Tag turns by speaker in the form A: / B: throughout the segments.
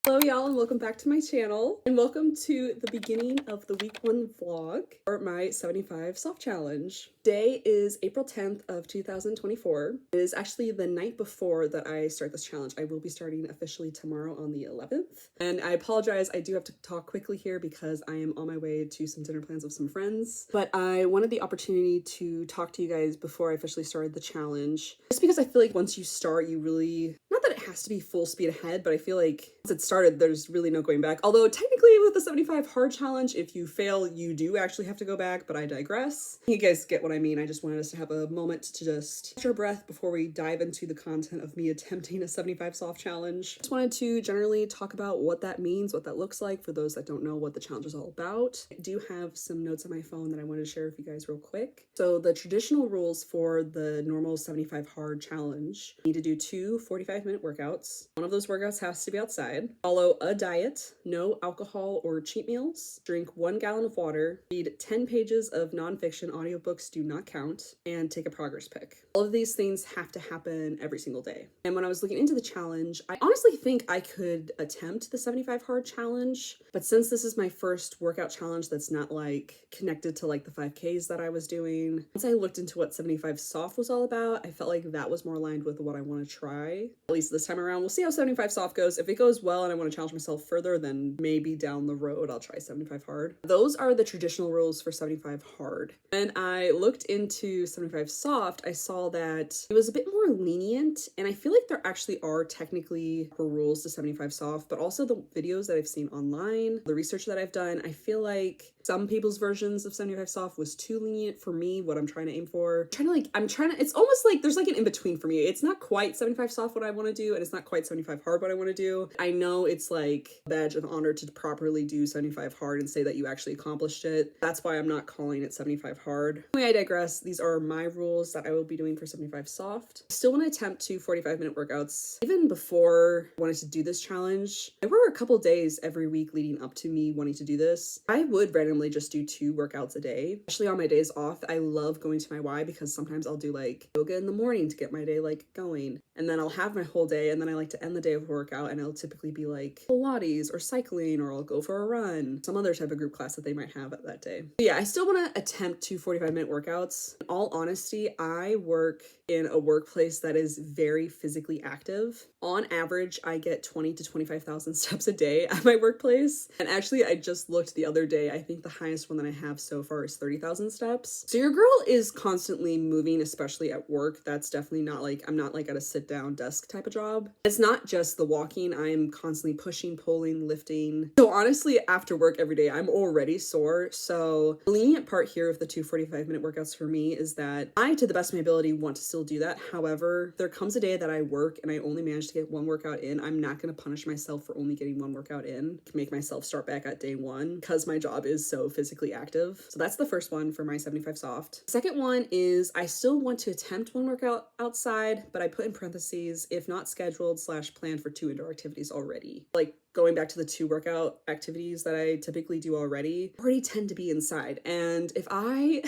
A: Hello y'all and welcome back to my channel and welcome to the beginning of the week 1 vlog for my 75 soft challenge. Today is April 10th of 2024. It is actually the night before that I start this challenge. I will be starting officially tomorrow on the 11th. And I apologize, I do have to talk quickly here because I am on my way to some dinner plans with some friends. But I wanted the opportunity to talk to you guys before I officially started the challenge. Just because I feel like once you start, you really, not that it has to be full speed ahead, but I feel like once it started, there's really no going back. Although technically with the 75 hard challenge, if you fail, you do actually have to go back, but I digress. You guys get what I mean. I just wanted us to have a moment to just catch our breath before we dive into the content of me attempting a 75 soft challenge. Just wanted to generally talk about what that means, what that looks like for those that don't know what the challenge is all about. I do have some notes on my phone that I wanted to share with you guys real quick. So the traditional rules for the normal 75 hard challenge, you need to do 2 45-minute workouts. One of those workouts has to be outside. Follow a diet, no alcohol or cheat meals, drink 1 gallon of water, read 10 pages of nonfiction, audiobooks do not count, and take a progress pic. All of these things have to happen every single day. And when I was looking into the challenge, I honestly think I could attempt the 75 hard challenge, but since this is my first workout challenge that's not like connected to like the 5Ks that I was doing, once I looked into what 75 soft was all about, I felt like that was more aligned with what I want to try. At least this time around, we'll see how 75 soft goes. If it goes well and I want to challenge myself further, then maybe down the road I'll try 75 hard. Those are the traditional rules for 75 hard. When I looked into 75 soft, I saw that it was a bit more lenient, and I feel like there actually are technically rules to 75 soft, but also the videos that I've seen online, the research that I've done, I feel like some people's versions of 75 soft was too lenient for me, what I'm trying to aim for. It's almost like there's like an in-between for me. It's not quite 75 soft what I want to do, and it's not quite 75 hard what I want to do. I know it's like a badge of honor to properly do 75 hard and say that you actually accomplished it. That's why I'm not calling it 75 hard. Anyway, I digress. These are my rules that I will be doing for 75 soft. I still want to attempt 2 45-minute workouts. Even before I wanted to do this challenge, there were a couple days every week leading up to me wanting to do this. I would randomly just do 2 workouts a day. Especially on my days off, I love going to my Y because sometimes I'll do like yoga in the morning to get my day like going. And then I'll have my whole day, and then I like to end the day with a workout, and it'll typically be like Pilates or cycling, or I'll go for a run, some other type of group class that they might have at that day. But yeah, I still want to attempt 2 45-minute workouts. In all honesty, I work in a workplace that is very physically active. On average, I get 20 to 25,000 steps a day at my workplace. And actually, I just looked the other day. I think the highest one that I have so far is 30,000 steps. So your girl is constantly moving, especially at work. That's definitely not like, I'm not like at a sit down desk type of job. It's not just the walking. I'm constantly pushing, pulling, lifting. So honestly, after work every day, I'm already sore. So the lenient part here of the 2 45-minute workouts for me is that I, to the best of my ability, want to still do that. However, there comes a day that I work and I only manage to get 1 workout in. I'm not going to punish myself for only getting 1 workout in. I can make myself start back at day 1 because my job is so physically active. So that's the first one for my 75 soft. Second one is I still want to attempt 1 workout outside, but I put in parentheses, if not scheduled / planned for 2 indoor activities already. Like going back to the 2 workout activities that I typically do already tend to be inside. And if I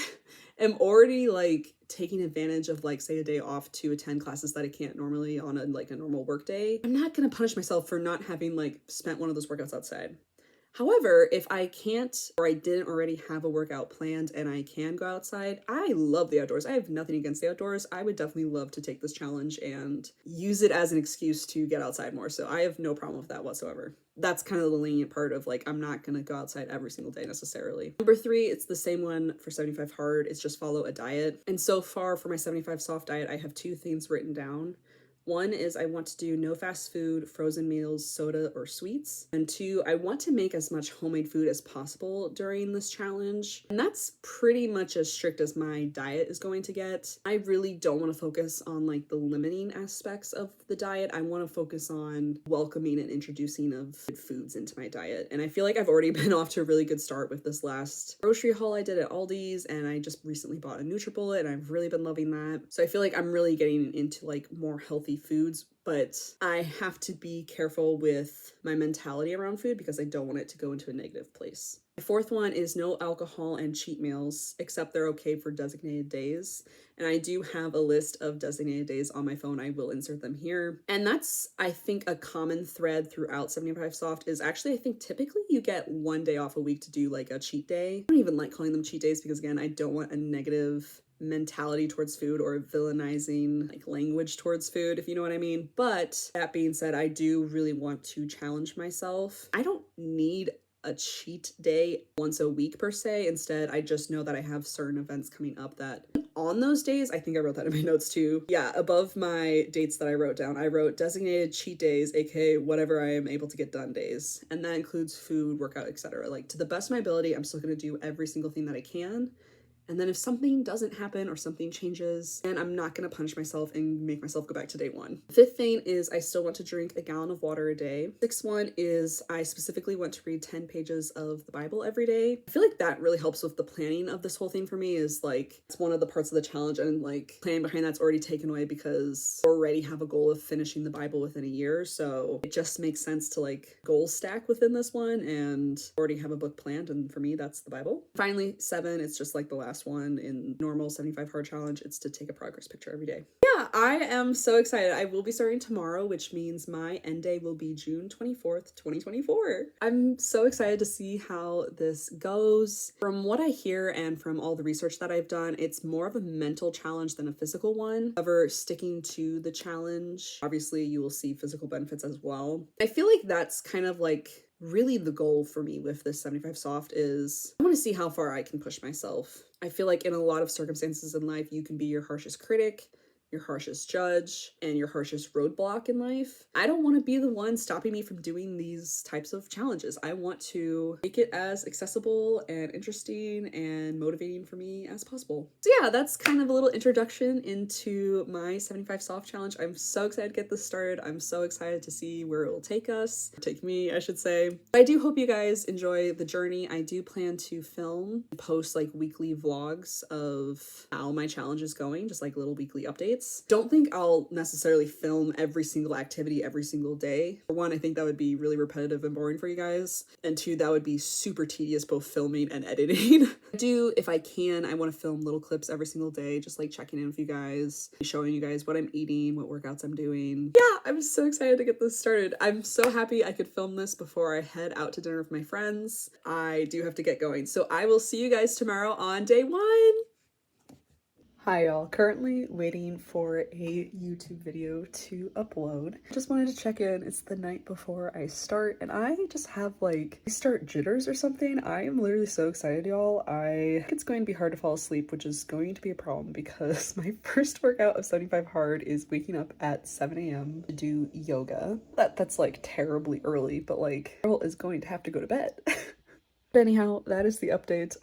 A: am already like taking advantage of like say a day off to attend classes that I can't normally on a normal work day, I'm not gonna punish myself for not having like spent one of those workouts outside. However, if I can't, or I didn't already have a workout planned and I can go outside, I love the outdoors. I have nothing against the outdoors. I would definitely love to take this challenge and use it as an excuse to get outside more. So I have no problem with that whatsoever. That's kind of the lenient part of like, I'm not going to go outside every single day necessarily. Number 3, it's the same one for 75 hard. It's just follow a diet. And so far for my 75 soft diet, I have 2 things written down. One is I want to do no fast food, frozen meals, soda, or sweets. And 2, I want to make as much homemade food as possible during this challenge. And that's pretty much as strict as my diet is going to get. I really don't want to focus on like the limiting aspects of the diet. I want to focus on welcoming and introducing of good foods into my diet. And I feel like I've already been off to a really good start with this last grocery haul I did at Aldi's, and I just recently bought a NutriBullet and I've really been loving that. So I feel like I'm really getting into like more healthy healthy foods, but I have to be careful with my mentality around food because I don't want it to go into a negative place. The fourth one is no alcohol and cheat meals, except they're okay for designated days. And I do have a list of designated days on my phone. I will insert them here. And that's, I think, a common thread throughout 75 Soft is actually, I think typically you get one day off a week to do like a cheat day. I don't even like calling them cheat days because again, I don't want a negative mentality towards food or villainizing like language towards food, if you know what I mean. But that being said, I do really want to challenge myself. I don't need a cheat day once a week per se. Instead, I just know that I have certain events coming up that on those days, I think I wrote that in my notes too. Yeah, above my dates that I wrote down, I wrote designated cheat days, aka whatever I am able to get done days. And that includes food, workout, etc. Like to the best of my ability, I'm still gonna do every single thing that I can. And then if something doesn't happen or something changes, then I'm not gonna punish myself and make myself go back to day one. Fifth thing is I still want to drink a gallon of water a day. Sixth one is I specifically want to read 10 pages of the Bible every day. I feel like that really helps with the planning of this whole thing for me is like, it's one of the parts of the challenge and like planning behind that's already taken away because I already have a goal of finishing the Bible within a year. So it just makes sense to like goal stack within this one and already have a book planned. And for me, that's the Bible. Finally, 7, it's just like the last one in normal 75 hard challenge. It's to take a progress picture every day. Yeah, I am so excited. I will be starting tomorrow, which means my end day will be June 24th, 2024. I'm so excited to see how this goes. From what I hear and from all the research that I've done, it's more of a mental challenge than a physical one. However, sticking to the challenge, obviously you will see physical benefits as well. I feel like that's kind of like really the goal for me with this 75 Soft is I want to see how far I can push myself. I feel like in a lot of circumstances in life, you can be your harshest critic, your harshest judge, and your harshest roadblock in life. I don't want to be the one stopping me from doing these types of challenges. I want to make it as accessible and interesting and motivating for me as possible. So yeah, that's kind of a little introduction into my 75 Soft challenge. I'm so excited to get this started. I'm so excited to see where it will take us. Take me, I should say. I do hope you guys enjoy the journey. I do plan to film, post like weekly vlogs of how my challenge is going, just like little weekly updates. Don't think I'll necessarily film every single activity every single day. For one, I think that would be really repetitive and boring for you guys. And two, that would be super tedious both filming and editing. If I can, I want to film little clips every single day, just like checking in with you guys, showing you guys what I'm eating, what workouts I'm doing. Yeah, I'm so excited to get this started. I'm so happy I could film this before I head out to dinner with my friends. I do have to get going. So I will see you guys tomorrow on day 1. Hi y'all, currently waiting for a YouTube video to upload. Just wanted to check in. It's the night before I start and I just have like start jitters or something. I am literally so excited, y'all. I think it's going to be hard to fall asleep, which is going to be a problem because my first workout of 75 hard is waking up at 7 a.m. to do yoga. That's like terribly early, but like girl is going to have to go to bed. Anyhow, that is the update.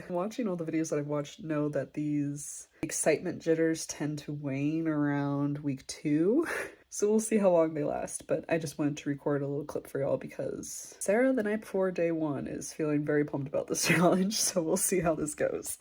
A: Watching all the videos that I've watched know that these excitement jitters tend to wane around week 2. So we'll see how long they last, but I just wanted to record a little clip for y'all because Sarah the night before day 1 is feeling very pumped about this challenge, so we'll see how this goes.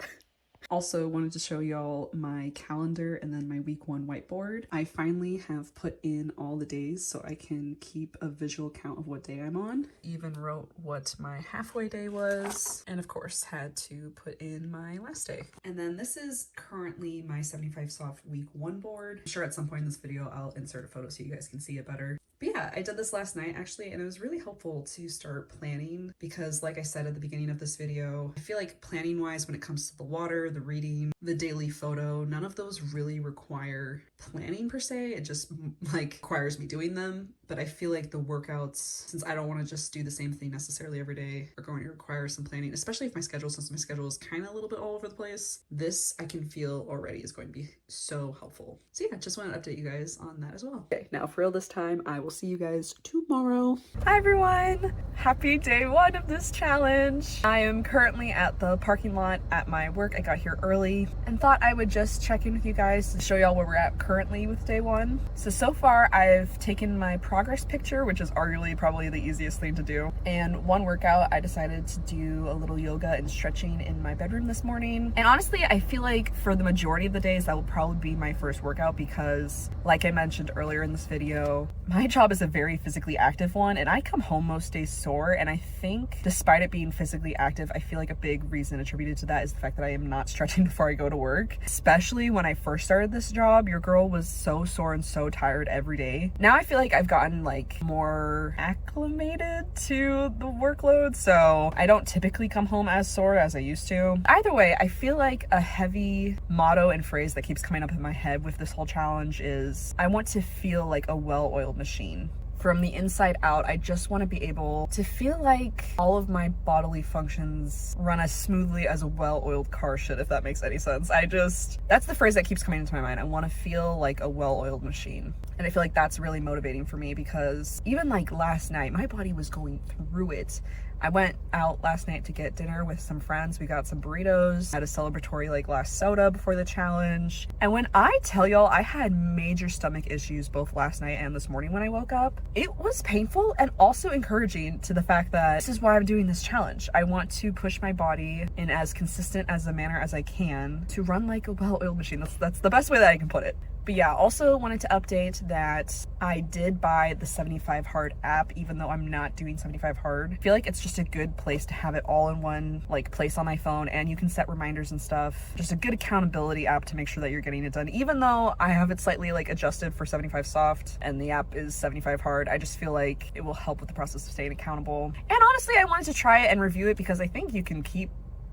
A: Also wanted to show y'all my calendar and then my week 1 whiteboard. I finally have put in all the days so I can keep a visual count of what day I'm on. Even wrote what my halfway day was, and of course had to put in my last day. And then this is currently my 75 Soft week 1 board. I'm sure at some point in this video I'll insert a photo so you guys can see it better. But yeah, I did this last night actually, and it was really helpful to start planning because like I said at the beginning of this video, I feel like planning wise when it comes to the water, the reading, the daily photo, none of those really require planning per se. It just like requires me doing them. But I feel like the workouts, since I don't want to just do the same thing necessarily every day, are going to require some planning, especially if since my schedule is kind of a little bit all over the place. This I can feel already is going to be so helpful. So yeah, just want to update you guys on that as well. Okay, now for real this time, I will see you guys tomorrow. tomorrow. Hi everyone! Happy day one of this challenge. I am currently at the parking lot at my work. I got here early and thought I would just check in with you guys to show y'all where we're at currently with day one. So far I've taken my progress picture, which is arguably probably the easiest thing to do. And one workout, I decided to do a little yoga and stretching in my bedroom this morning. And honestly, I feel like for the majority of the days, that will probably be my first workout because, like I mentioned earlier in this video, my job is a very physically active one and I come home most days sore. And I think despite it being physically active, I feel like a big reason attributed to that is the fact that I am not stretching before I go to work. Especially when I first started this job, your girl was so sore and so tired every day. Now I feel like I've gotten like more acclimated to the workload, so I don't typically come home as sore as I used to. Either way, I feel like a heavy motto and phrase that keeps coming up in my head with this whole challenge is I want to feel like a well-oiled machine. From the inside out, I just want to be able to feel like all of my bodily functions run as smoothly as a well-oiled car should, if that makes any sense. That's the phrase that keeps coming into my mind. I want to feel like a well-oiled machine. And I feel like that's really motivating for me because even like last night, my body was going through it. I went out last night to get dinner with some friends. We got some burritos, had a celebratory like glass soda before the challenge. And when I tell y'all I had major stomach issues both last night and this morning when I woke up, it was painful and also encouraging to the fact that this is why I'm doing this challenge. I want to push my body in as consistent as a manner as I can to run like a well-oiled machine. That's the best way that I can put it. But yeah, also wanted to update that I did buy the 75 Hard app, even though I'm not doing 75 Hard. I feel like it's just a good place to have it all in one like place on my phone, and you can set reminders and stuff. Just a good accountability app to make sure that you're getting it done. Even though I have it slightly like adjusted for 75 Soft and the app is 75 Hard, I just feel like it will help with the process of staying accountable. And honestly, I wanted to try it and review it because I think you can keep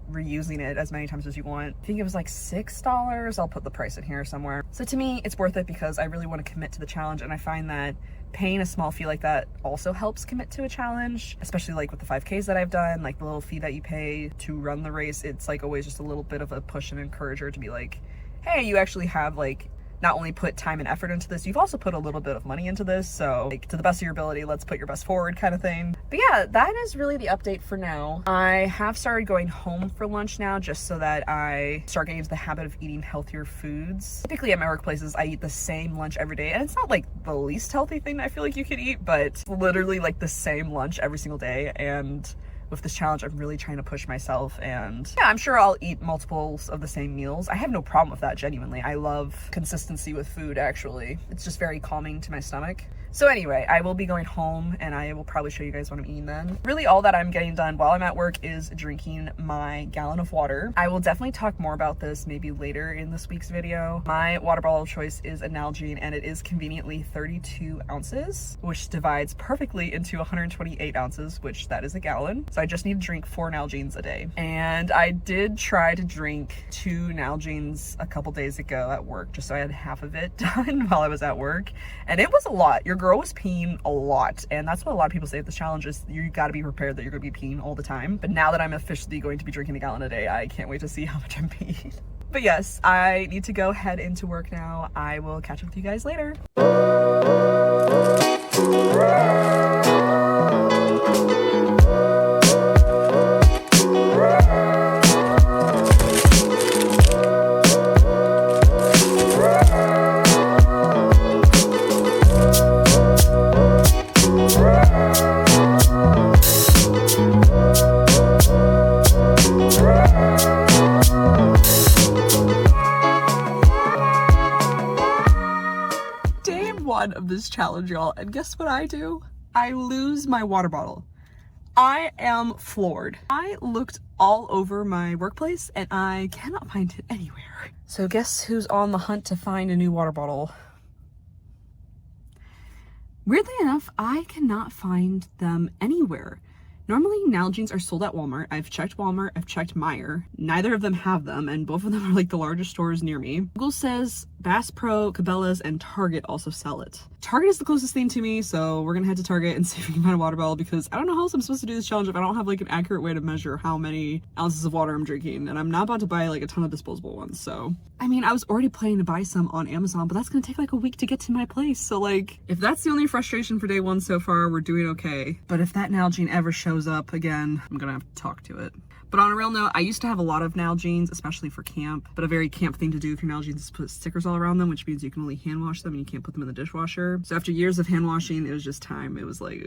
A: reusing it as many times as you want. I think it was like $6. I'll put the price in here somewhere. So to me, it's worth it because I really want to commit to the challenge, and I find that paying a small fee like that also helps commit to a challenge, especially like with the 5Ks that I've done, like the little fee that you pay to run the race. It's like always just a little bit of a push and encourager to be like, hey, you actually have like not only put time and effort into this, you've also put a little bit of money into this. So like to the best of your ability, let's put your best forward kind of thing. But yeah, that is really the update for now. I have started going home for lunch now just so that I start getting into the habit of eating healthier foods. Typically at my workplaces, I eat the same lunch every day, and it's not like the least healthy thing I feel like you could eat, but literally like the same lunch every single day. And with this challenge, I'm really trying to push myself, and yeah, I'm sure I'll eat multiples of the same meals. I have no problem with that, genuinely. I love consistency with food, actually. It's just very calming to my stomach. So anyway, I will be going home and I will probably show you guys what I'm eating then. Really all that I'm getting done while I'm at work is drinking my gallon of water. I will definitely talk more about this maybe later in this week's video. My water bottle of choice is a Nalgene, and it is conveniently 32 ounces, which divides perfectly into 128 ounces, which that is a gallon. So I just need to drink 4 Nalgenes a day. And I did try to drink 2 Nalgenes a couple days ago at work, just so I had half of it done while I was at work. And it was a lot. Your girl was peeing a lot, and that's what a lot of people say with this challenge is you got to be prepared that you're going to be peeing all the time. But now that I'm officially going to be drinking a gallon a day, I can't wait to see how much I'm peeing. But yes, I need to go head into work now. I will catch up with you guys later. Of this challenge, y'all, and guess what I do? I lose my water bottle. I am floored. I looked all over my workplace and I cannot find it anywhere. So guess who's on the hunt to find a new water bottle? Weirdly enough, I cannot find them anywhere. Normally, Nalgenes are sold at Walmart. I've checked Walmart, I've checked Meijer. Neither of them have them, and both of them are like the largest stores near me. Google says Bass Pro, Cabela's, and Target also sell it. Target is the closest thing to me, so we're gonna head to Target and see if we can find a water bottle, because I don't know how else I'm supposed to do this challenge if I don't have like an accurate way to measure how many ounces of water I'm drinking, and I'm not about to buy like a ton of disposable ones. So I mean, I was already planning to buy some on Amazon, but that's gonna take like a week to get to my place. So like, if that's the only frustration for day one so far, we're doing okay. But if that Nalgene ever shows up again, I'm gonna have to talk to it. But on a real note, I used to have a lot of Nalgenes, especially for camp, but a very camp thing to do with your Nalgenes is put stickers all around them, which means you can only hand wash them and you can't put them in the dishwasher. So after years of hand washing, it was just time. It was like,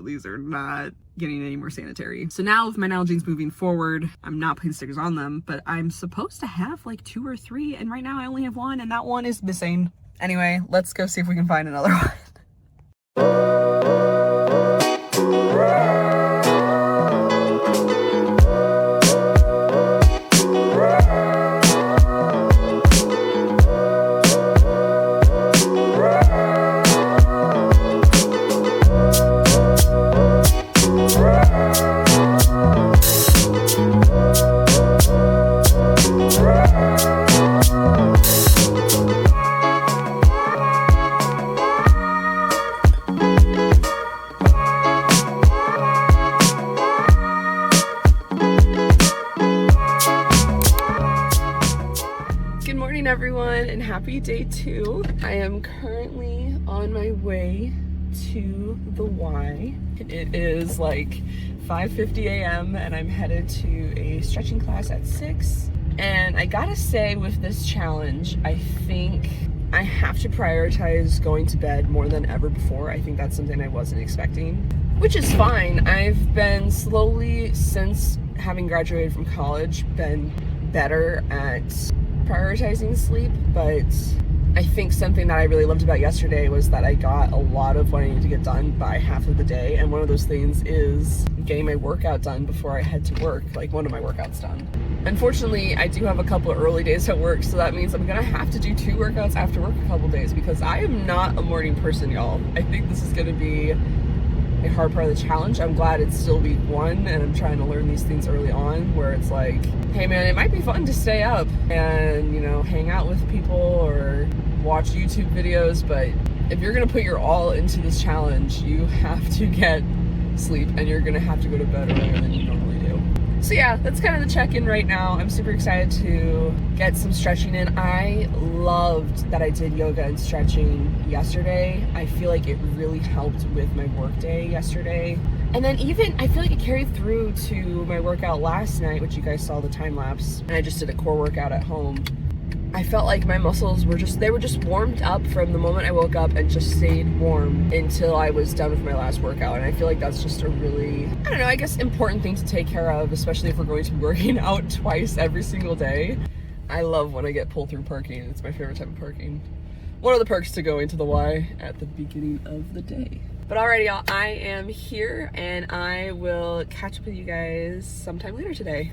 A: these are not getting any more sanitary. So now with my Nalgenes moving forward, I'm not putting stickers on them, but I'm supposed to have like 2 or 3, and right now I only have 1, and that one is missing. Anyway, let's go see if we can find another one. Everyone, and happy day 2. I am currently on my way to the Y. It is like 5:50 a.m. and I'm headed to a stretching class at 6. And I gotta say, with this challenge, I think I have to prioritize going to bed more than ever before. I think that's something I wasn't expecting, which is fine. I've been slowly, since having graduated from college, been better at prioritizing sleep, but I think something that I really loved about yesterday was that I got a lot of what I needed to get done by half of the day, and one of those things is getting my workout done before I head to work, like one of my workouts done. Unfortunately, I do have a couple of early days at work, so that means I'm gonna have to do 2 workouts after work a couple days, because I am not a morning person, y'all. I think this is gonna be a hard part of the challenge. I'm glad it's still week 1 and I'm trying to learn these things early on, where it's like, hey man, it might be fun to stay up and, you know, hang out with people or watch YouTube videos, but if you're gonna put your all into this challenge, you have to get sleep, and you're gonna have to go to bed earlier than you normally do. So yeah, that's kind of the check-in right now. I'm super excited to get some stretching in. I loved that I did yoga and stretching yesterday. I feel like it really helped with my work day yesterday. And then even, I feel like it carried through to my workout last night, which you guys saw the time lapse, and I just did a core workout at home. I felt like my muscles were just warmed up from the moment I woke up and just stayed warm until I was done with my last workout. And I feel like that's just a really, I don't know, I guess important thing to take care of, especially if we're going to be working out twice every single day. I love when I get pulled through parking. It's my favorite type of parking. One of the perks to going to the Y at the beginning of the day. But alrighty, y'all, I am here and I will catch up with you guys sometime later today.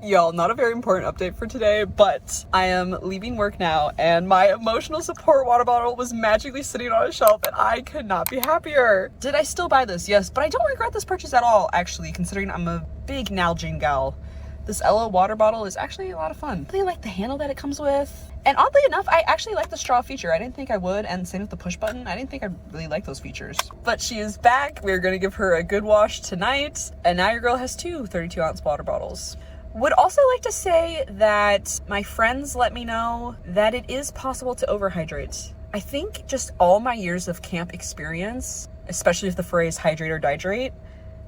A: Y'all, not a very important update for today, but I am leaving work now and my emotional support water bottle was magically sitting on a shelf and I could not be happier. Did I still buy this? Yes, but I don't regret this purchase at all, actually, considering I'm a big Nalgene gal. This Ella water bottle is actually a lot of fun. I really like the handle that it comes with. And oddly enough, I actually like the straw feature. I didn't think I would, and same with the push button. I didn't think I really like those features. But she is back. We're gonna give her a good wash tonight. And now your girl has 2 32-ounce water bottles. Would also like to say that my friends let me know that it is possible to overhydrate. I think just all my years of camp experience, especially with the phrase hydrate or dihydrate,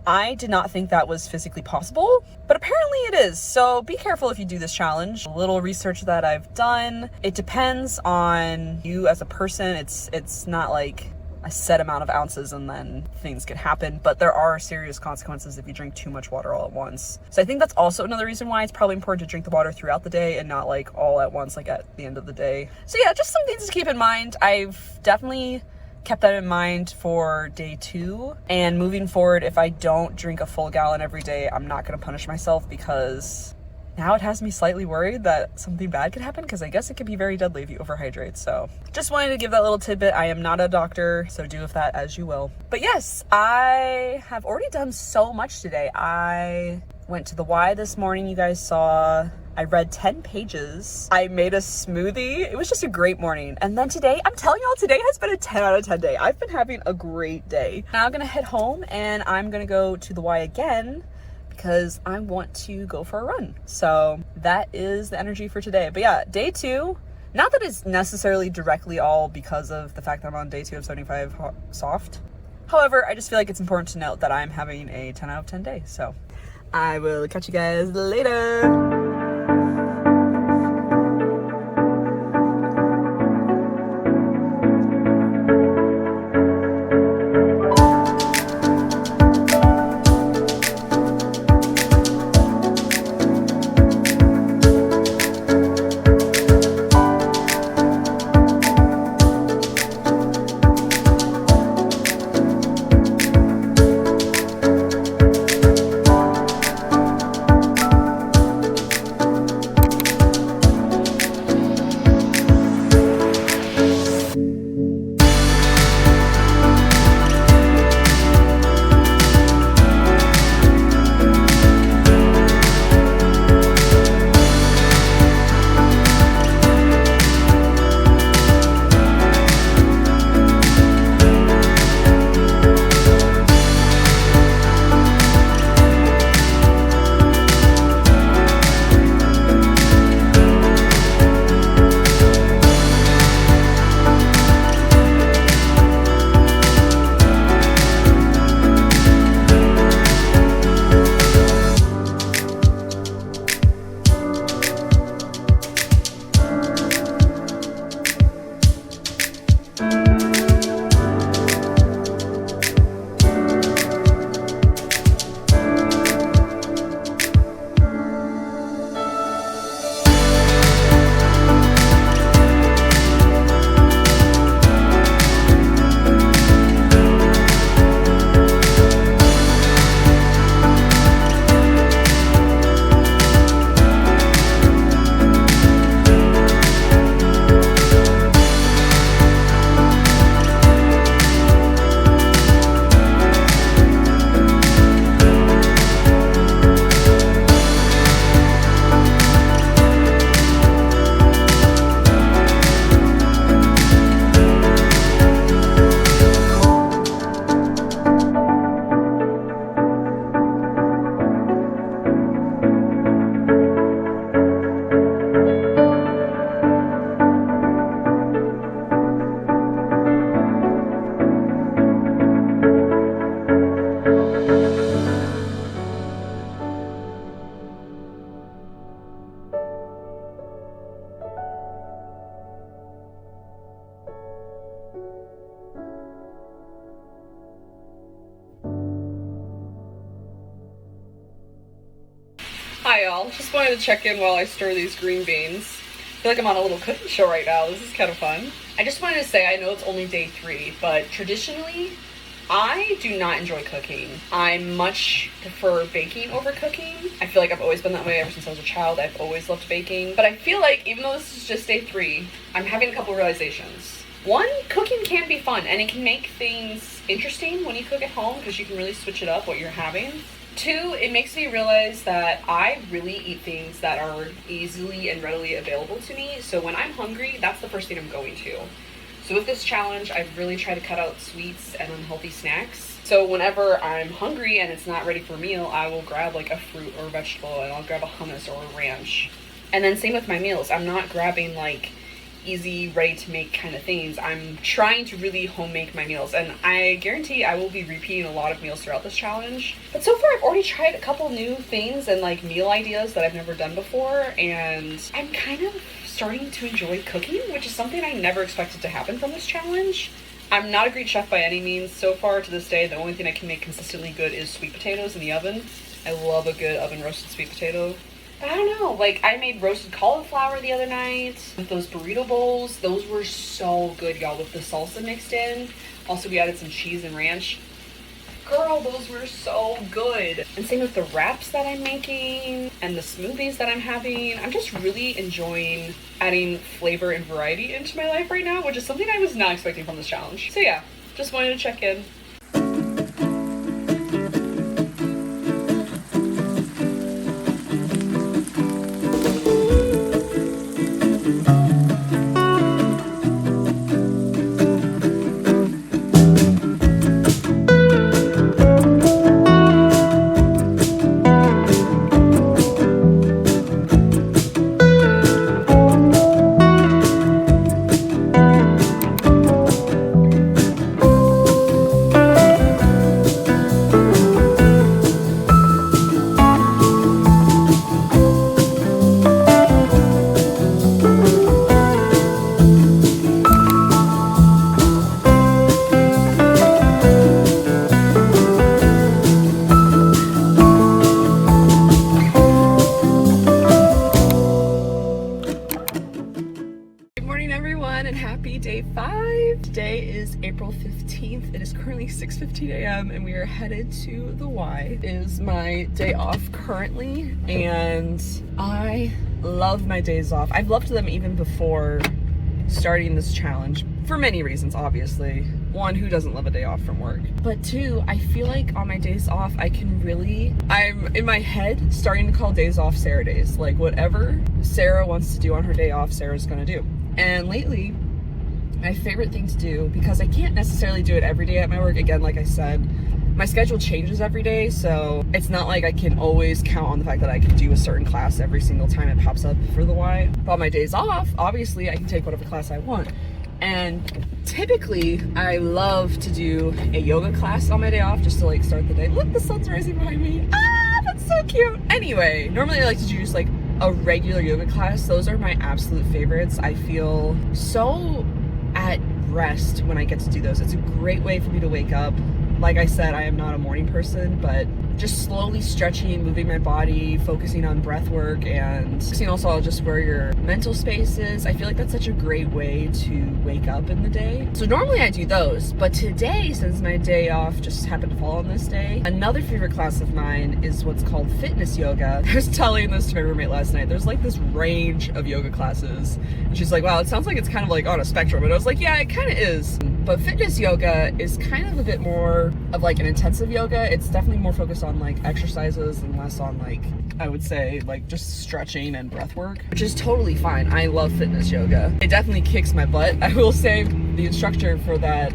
A: I did not think that was physically possible, but apparently it is. So be careful if you do this challenge. A little research that I've done, it depends on you as a person. It's not like a set amount of ounces and then things can happen, but there are serious consequences if you drink too much water all at once. So I think that's also another reason why it's probably important to drink the water throughout the day and not like all at once, like at the end of the day. So yeah, just some things to keep in mind. I've definitely kept that in mind for day 2, and moving forward, if I don't drink a full gallon every day, I'm not going to punish myself, because now it has me slightly worried that something bad could happen, because I guess it could be very deadly if you overhydrate. So just wanted to give that little tidbit. I am not a doctor, so do with that as you will. But yes, I have already done so much today. I went to the Y this morning, you guys saw. I read 10 pages. I made a smoothie. It was just a great morning. And then today, I'm telling y'all, today has been a 10 out of 10 day. I've been having a great day. Now I'm gonna head home and I'm gonna go to the Y again because I want to go for a run. So that is the energy for today. But yeah, day 2, not that it's necessarily directly all because of the fact that I'm on day 2 of 75 soft. However, I just feel like it's important to note that I'm having a 10 out of 10 day. So I will catch you guys later. Hi y'all, just wanted to check in while I stir these green beans. I feel like I'm on a little cooking show right now. This is kind of fun. I just wanted to say, I know it's only day 3, but traditionally, I do not enjoy cooking. I much prefer baking over cooking. I feel like I've always been that way ever since I was a child. I've always loved baking. But I feel like even though this is just day 3, I'm having a couple realizations. 1, cooking can be fun and it can make things interesting when you cook at home because you can really switch it up what you're having. 2, it makes me realize that I really eat things that are easily and readily available to me. So when I'm hungry, that's the first thing I'm going to. So with this challenge, I've really tried to cut out sweets and unhealthy snacks. So whenever I'm hungry and it's not ready for a meal, I will grab like a fruit or a vegetable and I'll grab a hummus or a ranch. And then same with my meals. I'm not grabbing like easy, ready to make kind of things. I'm trying to really home make my meals, and I guarantee I will be repeating a lot of meals throughout this challenge. But so far I've already tried a couple new things and like meal ideas that I've never done before, and I'm kind of starting to enjoy cooking, which is something I never expected to happen from this challenge. I'm not a great chef by any means. So far to this day, the only thing I can make consistently good is sweet potatoes in the oven. I love a good oven roasted sweet potato. But I don't know, like I made roasted cauliflower the other night with those burrito bowls. Those were so good, y'all, with the salsa mixed in. Also, we added some cheese and ranch. Girl, those were so good. And same with the wraps that I'm making and the smoothies that I'm having. I'm just really enjoying adding flavor and variety into my life right now, which is something I was not expecting from this challenge. So yeah, just wanted to check in. Day 5. Today is April 15th. It is currently 6:15 a.m. and we are headed to the Y. It is my day off currently and I love my days off. I've loved them even before starting this challenge for many reasons, obviously. One, who doesn't love a day off from work? But two, I feel like on my days off, I'm in my head starting to call days off Sarah days. Like whatever Sarah wants to do on her day off, Sarah's gonna do. And lately, my favorite thing to do, because I can't necessarily do it every day at my work, again, like I said, my schedule changes every day, so it's not like I can always count on the fact that I can do a certain class every single time it pops up for the Y. But on my days off, obviously, I can take whatever class I want. And typically, I love to do a yoga class on my day off just to like start the day. Look, the sun's rising behind me. Ah, that's so cute. Anyway, normally I like to do just like a regular yoga class. Those are my absolute favorites. I feel so at rest when I get to do those. It's a great way for me to wake up. Like I said, I am not a morning person, but just slowly stretching, moving my body, focusing on breath work, and seeing also just where your mental space is. I feel like that's such a great way to wake up in the day. So normally I do those, but today, since my day off just happened to fall on this day, another favorite class of mine is what's called fitness yoga. I was telling this to my roommate last night. There's like this range of yoga classes, and she's like, wow, it sounds like it's kind of like on a spectrum. And I was like, yeah, it kind of is. But fitness yoga is kind of a bit more of like an intensive yoga. It's definitely more focused on like exercises and less on like, I would say, like just stretching and breath work, which is totally fine. I love fitness yoga. It definitely kicks my butt. I will say the instructor for that,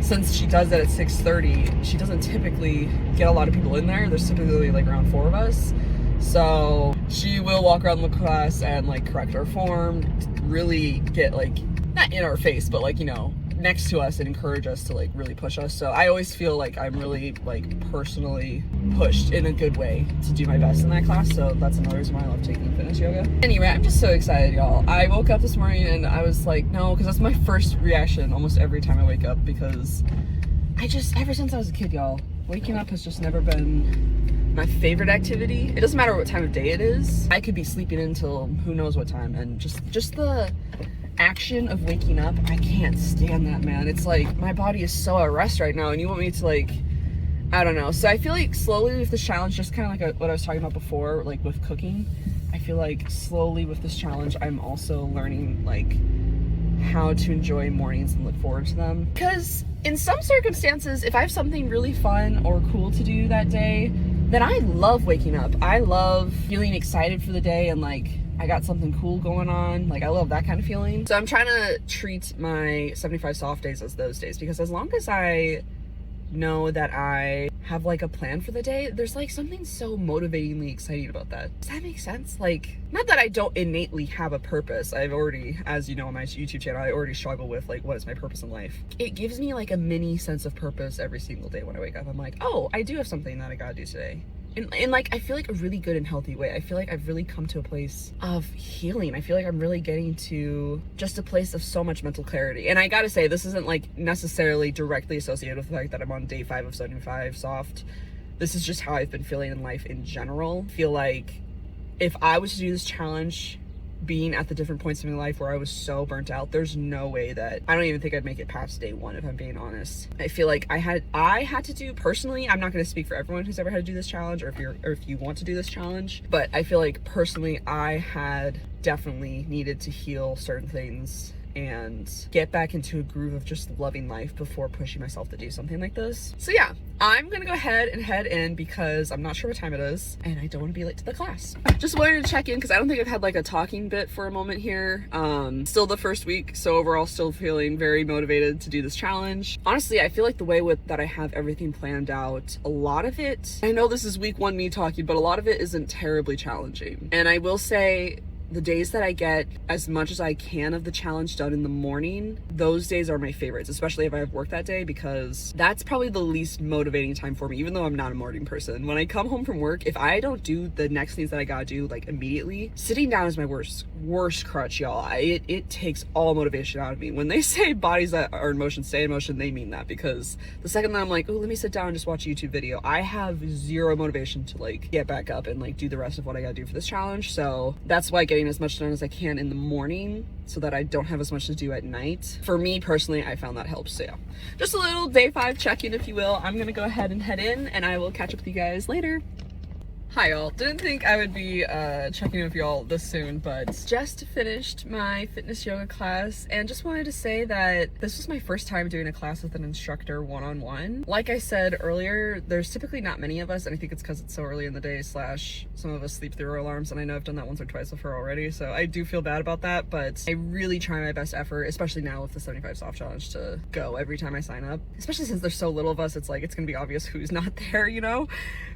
A: since she does that at 6:30, she doesn't typically get a lot of people in there. There's typically like around 4 of us. So she will walk around the class and like correct our form, really get like, not in our face, but like, you know, next to us and encourage us to like really push us. So I always feel like I'm really like personally pushed in a good way to do my best in that class. So that's another reason why I love taking fitness yoga. Anyway, I'm just so excited, y'all. I woke up this morning and I was like, no, because that's my first reaction almost every time I wake up, because ever since I was a kid, y'all, waking up has just never been my favorite activity. It doesn't matter what time of day it is. I could be sleeping until who knows what time, and just the action of waking up, I can't stand that, man. It's like my body is so at rest right now, and you want me to like, I don't know. So I feel like slowly with this challenge, just kind of like what I was talking about before, like with cooking, I feel like slowly with this challenge, I'm also learning like how to enjoy mornings and look forward to them. Because in some circumstances, if I have something really fun or cool to do that day, then I love waking up. I love feeling excited for the day and like I got something cool going on. Like I love that kind of feeling. So I'm trying to treat my 75 soft days as those days, because as long as I know that I have like a plan for the day, there's like something so motivatingly exciting about that. Does that make sense? Like, not that I don't innately have a purpose. I've already, as you know on my YouTube channel, I already struggle with like, what is my purpose in life? It gives me like a mini sense of purpose every single day when I wake up. I'm like, oh, I do have something that I gotta do today. in like, I feel like a really good and healthy way. I feel like I've really come to a place of healing. I feel like I'm really getting to just a place of so much mental clarity. And I gotta say, this isn't like necessarily directly associated with the fact that I'm on day 5 of 75 soft. This is just how I've been feeling in life in general. I feel like if I was to do this challenge, being at the different points in my life where I was so burnt out, there's no way that, I don't even think I'd make it past day 1, if I'm being honest. I feel like I had to do, personally, I'm not going to speak for everyone who's ever had to do this challenge, or if you want to do this challenge, but I feel like personally I had definitely needed to heal certain things and get back into a groove of just loving life before pushing myself to do something like this. So yeah, I'm gonna go ahead and head in because I'm not sure what time it is and I don't want to be late to the class. Just wanted to check in because I don't think I've had like a talking bit for a moment here. Still the first week, so overall still feeling very motivated to do this challenge. Honestly, I feel like the way that I have everything planned out, a lot of it, I know this is week 1 me talking, but a lot of it isn't terribly challenging. And I will say, the days that I get as much as I can of the challenge done in the morning, those days are my favorites, especially if I have work that day, because that's probably the least motivating time for me, even though I'm not a morning person. When I come home from work, if I don't do the next things that I gotta do like immediately, sitting down is my worst crutch, y'all. It takes all motivation out of me. When they say bodies that are in motion stay in motion, they mean that, because the second that I'm like, oh, let me sit down and just watch a YouTube video, I have zero motivation to like get back up and like do the rest of what I gotta do for this challenge. So that's why getting as much done as I can in the morning so that I don't have as much to do at night, for me personally, I found that helps. So yeah, just a little day 5 check-in, if you will. I'm gonna go ahead and head in and I will catch up with you guys later. Hi y'all, didn't think I would be checking in with y'all this soon, but just finished my fitness yoga class and just wanted to say that this was my first time doing a class with an instructor one-on-one. Like I said earlier, there's typically not many of us, and I think it's because it's so early in the day / some of us sleep through our alarms, and I know I've done that once or twice with her already, so I do feel bad about that, but I really try my best effort, especially now with the 75 soft challenge, to go every time I sign up, especially since there's so little of us. It's like, it's gonna be obvious who's not there, you know?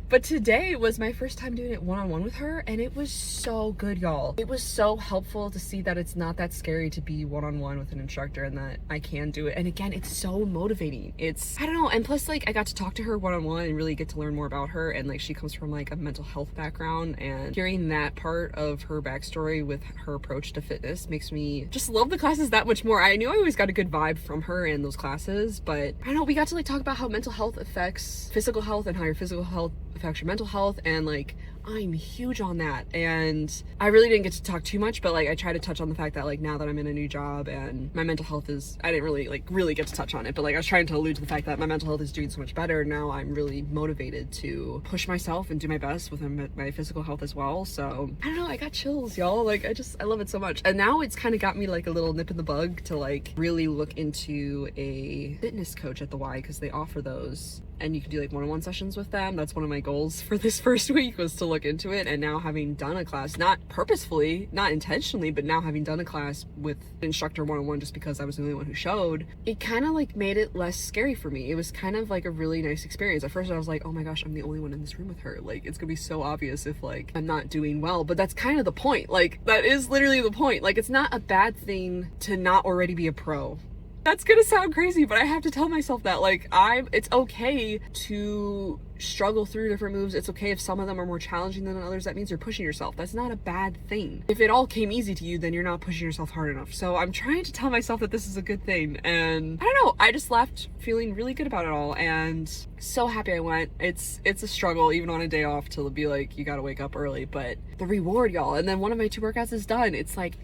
A: But today was my first time doing it one-on-one with her, and it was so good, y'all. It was so helpful to see that it's not that scary to be one-on-one with an instructor and that I can do it. And again, it's so motivating. It's, I don't know, and plus like I got to talk to her one-on-one and really get to learn more about her, and like she comes from like a mental health background, and hearing that part of her backstory with her approach to fitness makes me just love the classes that much more. I knew I always got a good vibe from her in those classes, but I don't know, we got to like talk about how mental health affects physical health and how your physical health affects your mental health, and like I'm huge on that. And I really didn't get to talk too much, but like I try to touch on the fact that like now that I'm in a new job and my mental health is, I didn't really get to touch on it, but like I was trying to allude to the fact that my mental health is doing so much better now. I'm really motivated to push myself and do my best with my physical health as well. So I don't know, I got chills, y'all. Like I love it so much, and now it's kind of got me like a little nip in the bug to like really look into a fitness coach at the Y, because they offer those and you can do like one-on-one sessions with them. That's one of my goals for this first week, was to look into it. And now having done a class, not purposefully, not intentionally, but now having done a class with an instructor one-on-one just because I was the only one who showed, it kind of like made it less scary for me. It was kind of like a really nice experience. At first I was like, oh my gosh, I'm the only one in this room with her, like it's gonna be so obvious if like I'm not doing well. But that's kind of the point. Like that is literally the point. Like it's not a bad thing to not already be a pro. That's gonna sound crazy, but I have to tell myself that like it's okay to struggle through different moves. It's okay if some of them are more challenging than others. That means you're pushing yourself. That's not a bad thing. If it all came easy to you, then you're not pushing yourself hard enough. So I'm trying to tell myself that this is a good thing, and I don't know, I just left feeling really good about it all and so happy I went. It's a struggle even on a day off to be like, you gotta wake up early, but the reward, y'all. And then one of my 2 workouts is done. It's like,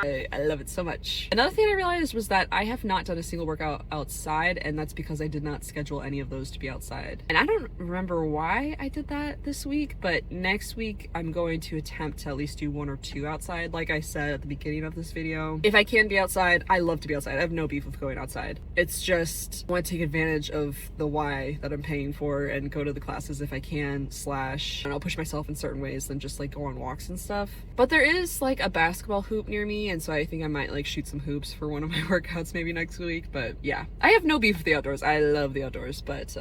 A: I love it so much. Another thing I realized was that I have not done a single workout outside, and that's because I did not schedule any of those to be outside. And I don't remember why I did that this week, but next week I'm going to attempt to at least do 1 or 2 outside. Like I said at the beginning of this video, if I can be outside, I love to be outside. I have no beef with going outside. It's just I want to take advantage of the why that I'm paying for and go to the classes if I can, and I'll push myself in certain ways than just like go on walks and stuff. But there is like a basketball hoop near me, and so I think I might like shoot some hoops for one of my workouts maybe next week. But yeah, I have no beef with the outdoors. I love the outdoors, but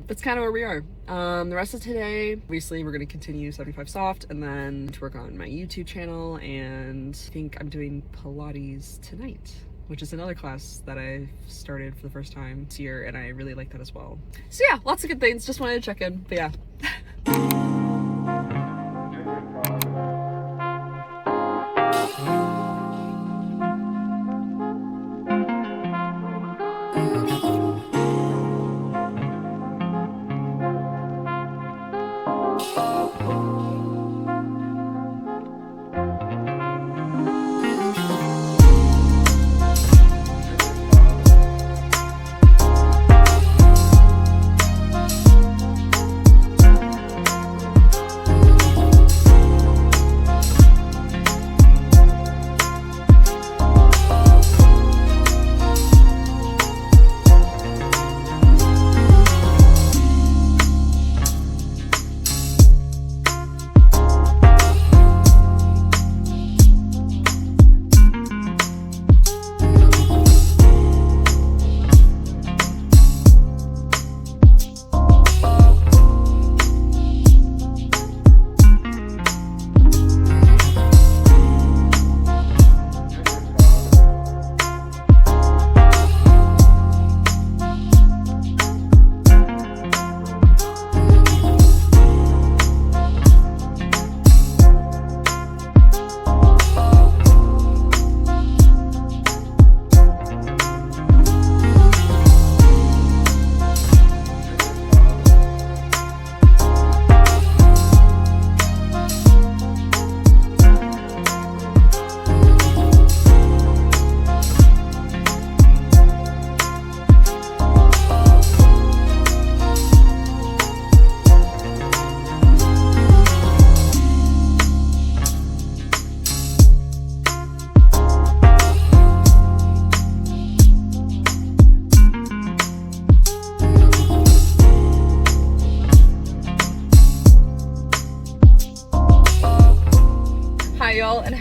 A: that's kind of where we are. The rest of today, obviously we're going to continue 75 soft and then to work on my YouTube channel, and I think I'm doing Pilates tonight, which is another class that I started for the first time this year, and I really like that as well. So yeah, lots of good things. Just wanted to check in, but yeah.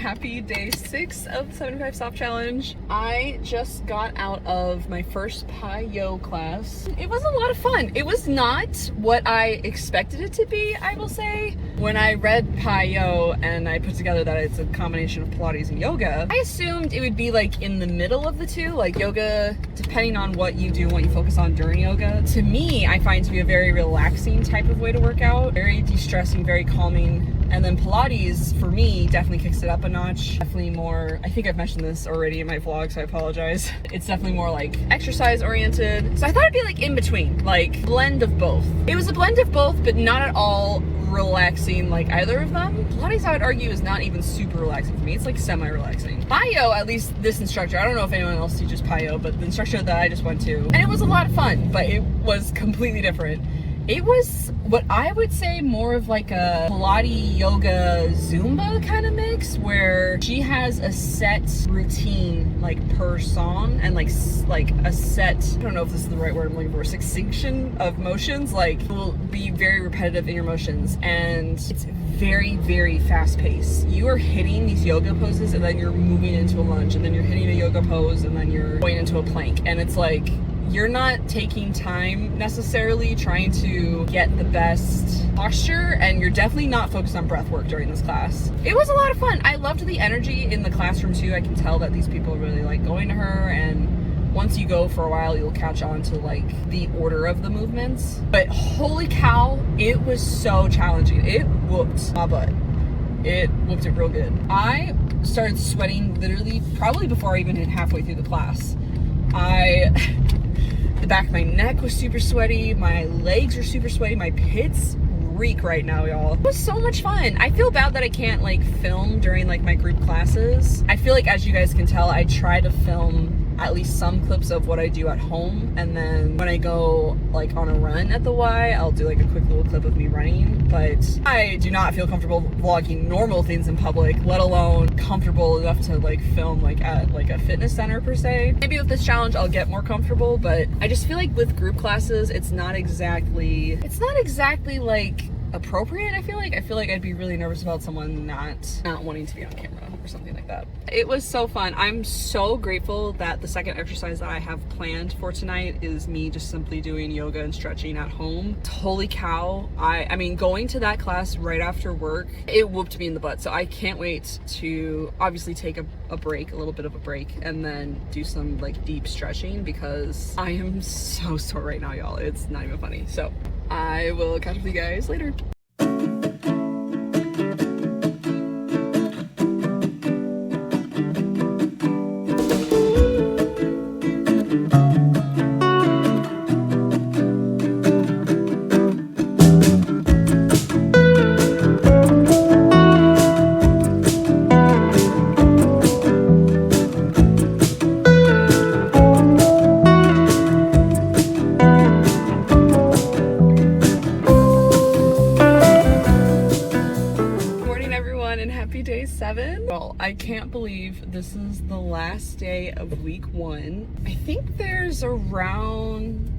A: happy day 6 of the 75 Soft Challenge. I just got out of my first PiYo class. It was a lot of fun. It was not what I expected it to be, I will say. When I read PiYo and I put together that it's a combination of Pilates and yoga, I assumed it would be like in the middle of the two, like yoga, depending on what you do and what you focus on during yoga. To me, I find to be a very relaxing type of way to work out, very de-stressing, very calming. And then Pilates, for me, definitely kicks it up a notch. Definitely more, I think I've mentioned this already in my vlog, so I apologize. It's definitely more like exercise oriented. So I thought it'd be like in between, like blend of both. It was a blend of both, but not at all relaxing like either of them. Pilates, I would argue, is not even super relaxing for me. It's like semi-relaxing. PiYo, at least this instructor, I don't know if anyone else teaches PiYo, but the instructor that I just went to, and it was a lot of fun, but it was completely different. It was what I would say more of like a Pilates, yoga, Zumba kind of mix, where she has a set routine like per song and like a set, I don't know if this is the right word I'm looking for, succinction of motions, like will be very repetitive in your motions, and it's very, very fast paced. You are hitting these yoga poses and then you're moving into a lunge and then you're hitting a yoga pose and then you're going into a plank, and it's like you're not taking time necessarily trying to get the best posture, and you're definitely not focused on breath work during this class. It was a lot of fun. I loved the energy in the classroom too. I can tell that these people really like going to her, and once you go for a while, you'll catch on to like the order of the movements. But holy cow, it was so challenging. It whooped my butt. It whooped it real good. I started sweating literally probably before I even hit halfway through the class. The back of my neck was super sweaty, my legs are super sweaty, my pits reek right now, y'all. It was so much fun. I feel bad that I can't like film during like my group classes. I feel like, as you guys can tell, I try to film at least some clips of what I do at home, and then when I go like on a run at the Y, I'll do like a quick little clip of me running. But I do not feel comfortable vlogging normal things in public, let alone comfortable enough to like film like at like a fitness center per se. Maybe with this challenge I'll get more comfortable, but I just feel like with group classes it's not exactly like appropriate. I feel like I'd be really nervous about someone not wanting to be on camera or something like that. It was so fun. I'm so grateful that the second exercise that I have planned for tonight is me just simply doing yoga and stretching at home. Holy cow, I mean going to that class right after work, it whooped me in the butt. So I can't wait to obviously take a break, a little bit of a break, and then do some like deep stretching, because I am so sore right now, y'all. It's not even funny. So I will catch up with you guys later. Day 7. Well, I can't believe this is the last day of week 1. I think there's around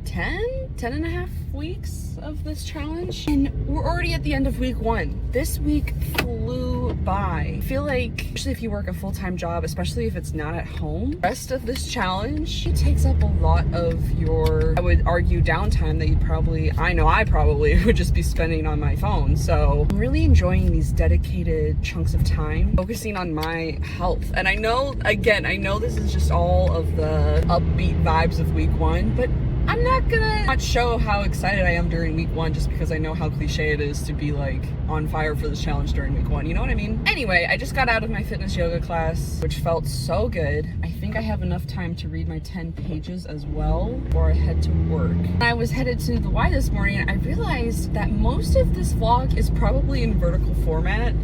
A: 10 and a half weeks of this challenge, and we're already at the end of week 1. This week flew by. I feel like, especially if you work a full-time job, especially if it's not at home, the rest of this challenge, it takes up a lot of your, I would argue, downtime that I probably would just be spending on my phone. So I'm really enjoying these dedicated chunks of time focusing on my health. And I know this is just all of the upbeat vibes of week 1, but I'm not gonna not show how excited I am during week 1 just because I know how cliche it is to be like on fire for this challenge during week 1, you know what I mean? Anyway, I just got out of my fitness yoga class, which felt so good. I think I have enough time to read my 10 pages as well before I head to work. When I was headed to the Y this morning, I realized that most of this vlog is probably in vertical format,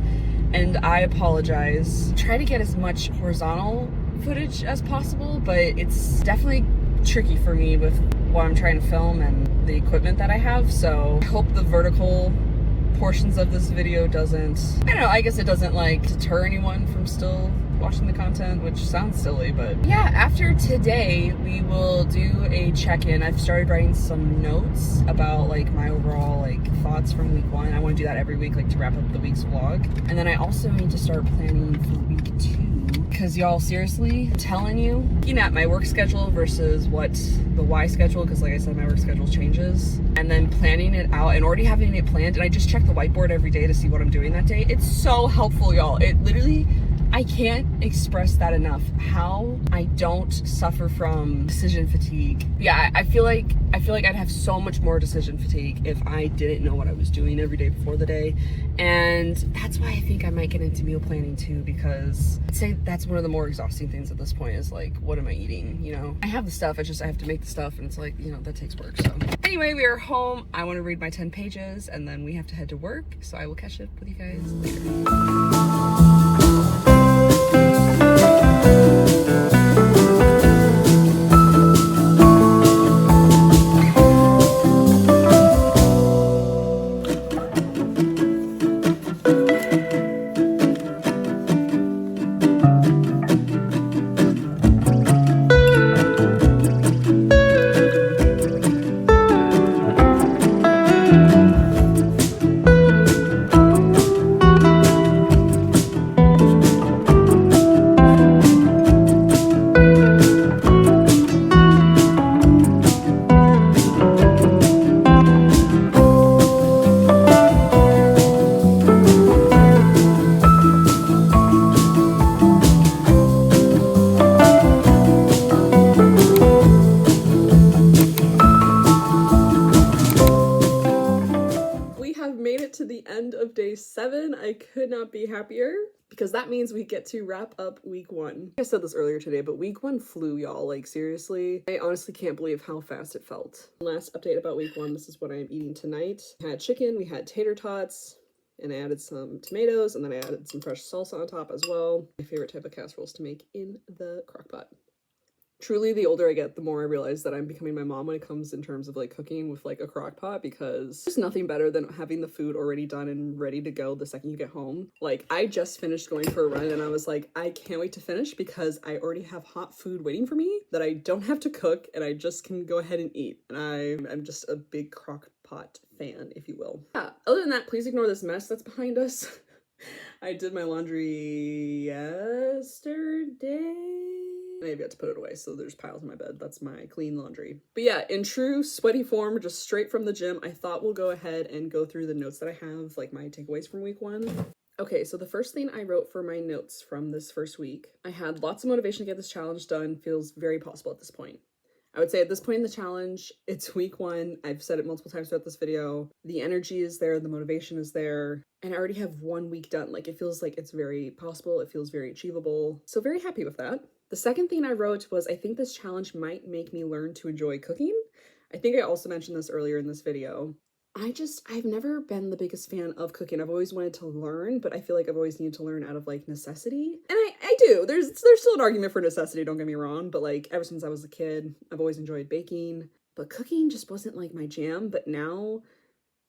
A: and I apologize. Try to get as much horizontal footage as possible, but it's definitely tricky for me with what I'm trying to film and the equipment that I have. So I hope the vertical portions of this video doesn't, I don't know, I guess it doesn't like deter anyone from still watching the content, which sounds silly, but yeah, after today, we will do a check-in. I've started writing some notes about like my overall like thoughts from week 1. I want to do that every week, like to wrap up the week's vlog. And then I also need to start planning for week 2. Because y'all, seriously, I'm telling you, looking at my work schedule versus what the Y schedule, because like I said, my work schedule changes, and then planning it out and already having it planned, and I just check the whiteboard every day to see what I'm doing that day. It's so helpful, y'all. It literally, I can't express that enough, how I don't suffer from decision fatigue. Yeah, I feel like I'd have so much more decision fatigue if I didn't know what I was doing every day before the day. And that's why I think I might get into meal planning too, because I'd say that's one of the more exhausting things at this point is like, what am I eating? You know, I have the stuff, I have to make the stuff, and it's like, you know, that takes work. So anyway, we are home. I want to read my 10 pages and then we have to head to work. So I will catch up with you guys later. To the end of day 7. I could not be happier because that means we get to wrap up week 1. I said this earlier today, but week 1 flew, y'all. Like, seriously, I honestly can't believe how fast it felt. Last update about week 1, this is what I'm eating tonight. We had chicken, we had tater tots, and I added some tomatoes, and then I added some fresh salsa on top as well. My favorite type of casseroles to make in the crock pot. Truly, the older I get, the more I realize that I'm becoming my mom when it comes in terms of like cooking with like a crock pot, because there's nothing better than having the food already done and ready to go the second you get home. Like, I just finished going for a run and I was like, I can't wait to finish because I already have hot food waiting for me that I don't have to cook and I just can go ahead and eat. And I'm just a big crock pot fan, if you will. Yeah, other than that, please ignore this mess that's behind us. I did my laundry yesterday. Maybe I have to put it away, so there's piles in my bed. That's my clean laundry. But yeah, in true sweaty form, just straight from the gym, I thought we'll go ahead and go through the notes that I have, like my takeaways from week 1. Okay, so the first thing I wrote for my notes from this first week, I had lots of motivation to get this challenge done. Feels very possible at this point. I would say at this point in the challenge, it's week 1. I've said it multiple times throughout this video. The energy is there, the motivation is there, and I already have 1 week done. Like, it feels like it's very possible. It feels very achievable. So very happy with that. The second thing I wrote was, I think this challenge might make me learn to enjoy cooking. I think I also mentioned this earlier in this video. I've never been the biggest fan of cooking. I've always wanted to learn, but I feel like I've always needed to learn out of like necessity. And I do. There's still an argument for necessity, don't get me wrong, but like ever since I was a kid, I've always enjoyed baking, but cooking just wasn't like my jam. But now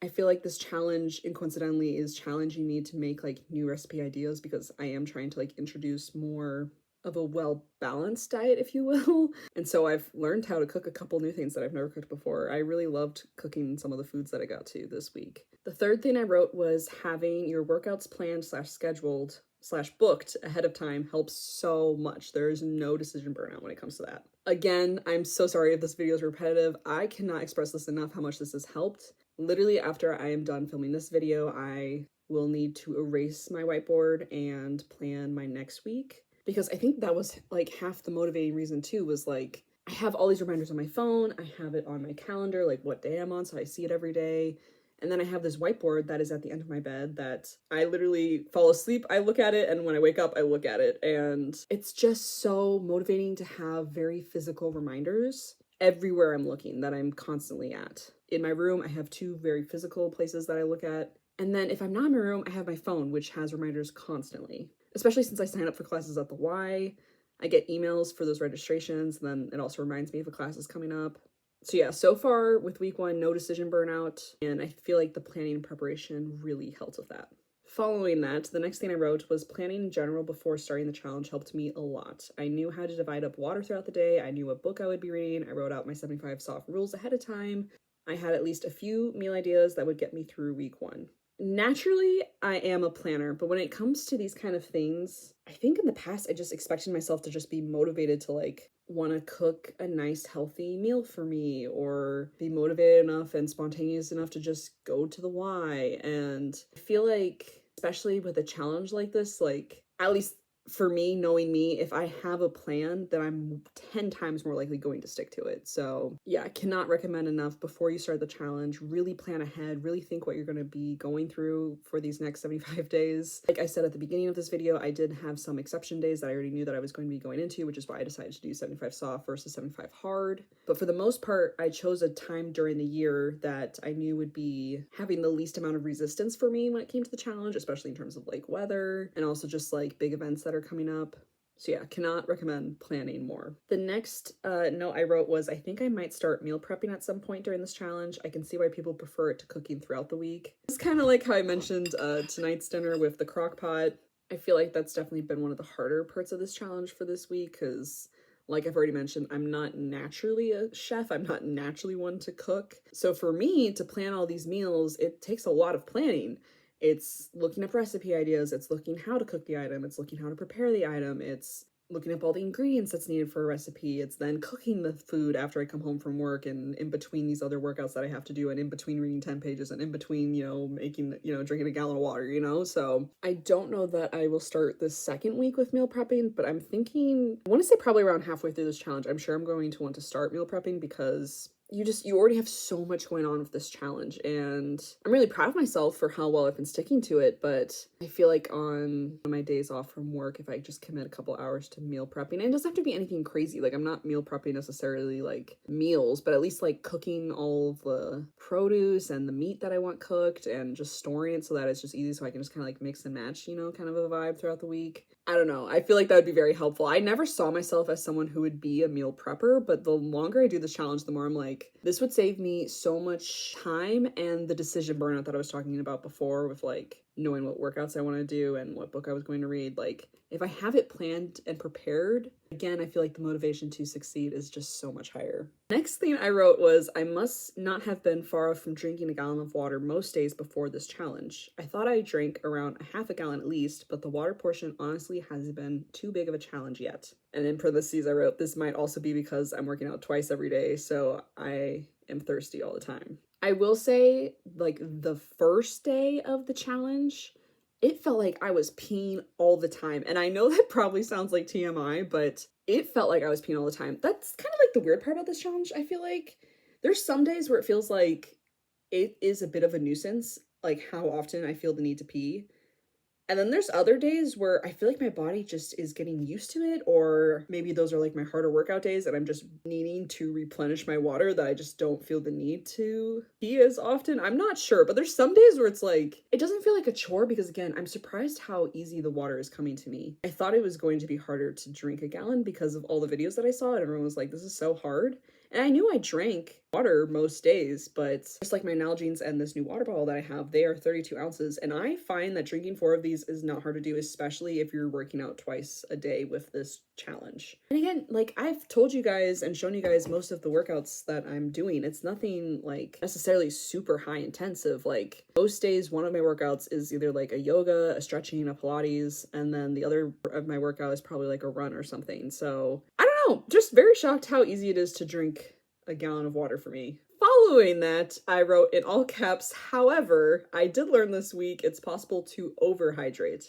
A: I feel like this challenge, and coincidentally, is challenging me to make like new recipe ideas, because I am trying to like introduce more of a well-balanced diet, if you will. And so I've learned how to cook a couple new things that I've never cooked before. I really loved cooking some of the foods that I got to this week. The third thing I wrote was having your workouts planned / scheduled / booked ahead of time helps so much. There's no decision burnout when it comes to that. Again, I'm so sorry if this video is repetitive. I cannot express this enough how much this has helped. Literally, after I am done filming this video, I will need to erase my whiteboard and plan my next week. Because I think that was like half the motivating reason too, was like, I have all these reminders on my phone, I have it on my calendar, like what day I'm on, so I see it every day. And then I have this whiteboard that is at the end of my bed that I literally fall asleep, I look at it, and when I wake up, I look at it. And it's just so motivating to have very physical reminders everywhere I'm looking that I'm constantly at. In my room, I have 2 very physical places that I look at. And then if I'm not in my room, I have my phone, which has reminders constantly. Especially since I sign up for classes at the Y, I get emails for those registrations, and then it also reminds me of a class is coming up. So yeah, so far with week 1, no decision burnout, and I feel like the planning and preparation really helped with that. Following that, the next thing I wrote was planning in general before starting the challenge helped me a lot. I knew how to divide up water throughout the day. I knew what book I would be reading. I wrote out my 75 soft rules ahead of time. I had at least a few meal ideas that would get me through week 1. Naturally, I am a planner, but when it comes to these kind of things, I think in the past I just expected myself to just be motivated to like want to cook a nice healthy meal for me, or be motivated enough and spontaneous enough to just go to the Y. And I feel like, especially with a challenge like this, like at least for me, knowing me, if I have a plan, then I'm 10 times more likely going to stick to it. So yeah, I cannot recommend enough before you start the challenge, really plan ahead, really think what you're going to be going through for these next 75 days. Like I said at the beginning of this video, I did have some exception days that I already knew that I was going to be going into, which is why I decided to do 75 soft versus 75 hard. But for the most part, I chose a time during the year that I knew would be having the least amount of resistance for me when it came to the challenge, especially in terms of like weather and also just like big events that are coming up. So yeah, cannot recommend planning more. The next note I wrote was, I think I might start meal prepping at some point during this challenge. I can see why people prefer it to cooking throughout the week. It's kind of like how I mentioned tonight's dinner with the crock pot. I feel like that's definitely been one of the harder parts of this challenge for this week, because like I've already mentioned, I'm not naturally a chef. I'm not naturally one to cook. So for me to plan all these meals, it takes a lot of planning. It's looking up recipe ideas, it's looking how to cook the item, it's looking how to prepare the item, it's looking up all the ingredients that's needed for a recipe, it's then cooking the food after I come home from work and in between these other workouts that I have to do, and in between reading 10 pages, and in between, you know, making, you know, drinking a gallon of water, you know? So I don't know that I will start this second week with meal prepping, but I'm thinking, I want to say probably around halfway through this challenge, I'm sure I'm going to want to start meal prepping, because you already have so much going on with this challenge, and I'm really proud of myself for how well I've been sticking to it. But I feel like on my days off from work, if I just commit a couple hours to meal prepping, and it doesn't have to be anything crazy, like I'm not meal prepping necessarily like meals, but at least like cooking all of the produce and the meat that I want cooked and just storing it so that it's just easy, so I can just kind of like mix and match, you know, kind of a vibe throughout the week. I don't know. I feel like that would be very helpful. I never saw myself as someone who would be a meal prepper, but the longer I do this challenge, the more I'm like, this would save me so much time and the decision burnout that I was talking about before with like knowing what workouts I want to do and what book I was going to read. Like if I have it planned and prepared, again, I feel like the motivation to succeed is just so much higher. Next thing I wrote was, I must not have been far off from drinking a gallon of water most days before this challenge. I thought I drank around a half a gallon at least, but the water portion honestly hasn't been too big of a challenge yet. And in parentheses I wrote, this might also be because I'm working out twice every day, so I am thirsty all the time. I will say, like, the first day of the challenge, it felt like I was peeing all the time. And I know that probably sounds like TMI, but it felt like I was peeing all the time. That's kind of like the weird part about this challenge. I feel like there's some days where it feels like it is a bit of a nuisance, like how often I feel the need to pee. And then there's other days where I feel like my body just is getting used to it, or maybe those are like my harder workout days and I'm just needing to replenish my water, that I just don't feel the need to pee as often. I'm not sure, but there's some days where it's like, it doesn't feel like a chore, because again, I'm surprised how easy the water is coming to me. I thought it was going to be harder to drink a gallon because of all the videos that I saw, and everyone was like, this is so hard. And I knew I drank water most days, but just like my Nalgene's and this new water bottle that I have, they are 32 ounces. And I find that drinking 4 of these is not hard to do, especially if you're working out twice a day with this challenge. And again, like I've told you guys and shown you guys most of the workouts that I'm doing, it's nothing like necessarily super high intensive. Like most days, one of my workouts is either like a yoga, a stretching, a Pilates, and then the other of my workout is probably like a run or something. So I don't know, just very shocked how easy it is to drink a gallon of water for me. Following that, I wrote in all caps, however, I did learn this week it's possible to overhydrate.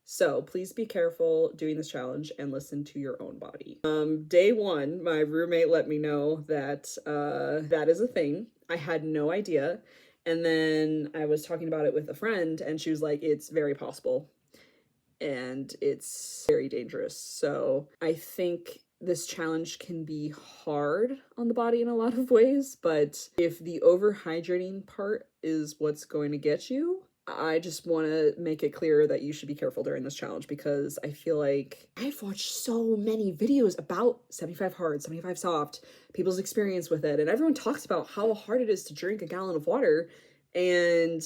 A: So please be careful doing this challenge and listen to your own body. Day 1, my roommate let me know that that is a thing. I had no idea. And then I was talking about it with a friend and she was like, it's very possible. And it's very dangerous. So I think this challenge can be hard on the body in a lot of ways, but if the overhydrating part is what's going to get you, I just want to make it clear that you should be careful during this challenge, because I feel like I've watched so many videos about 75 hard, 75 soft, people's experience with it, and everyone talks about how hard it is to drink a gallon of water, and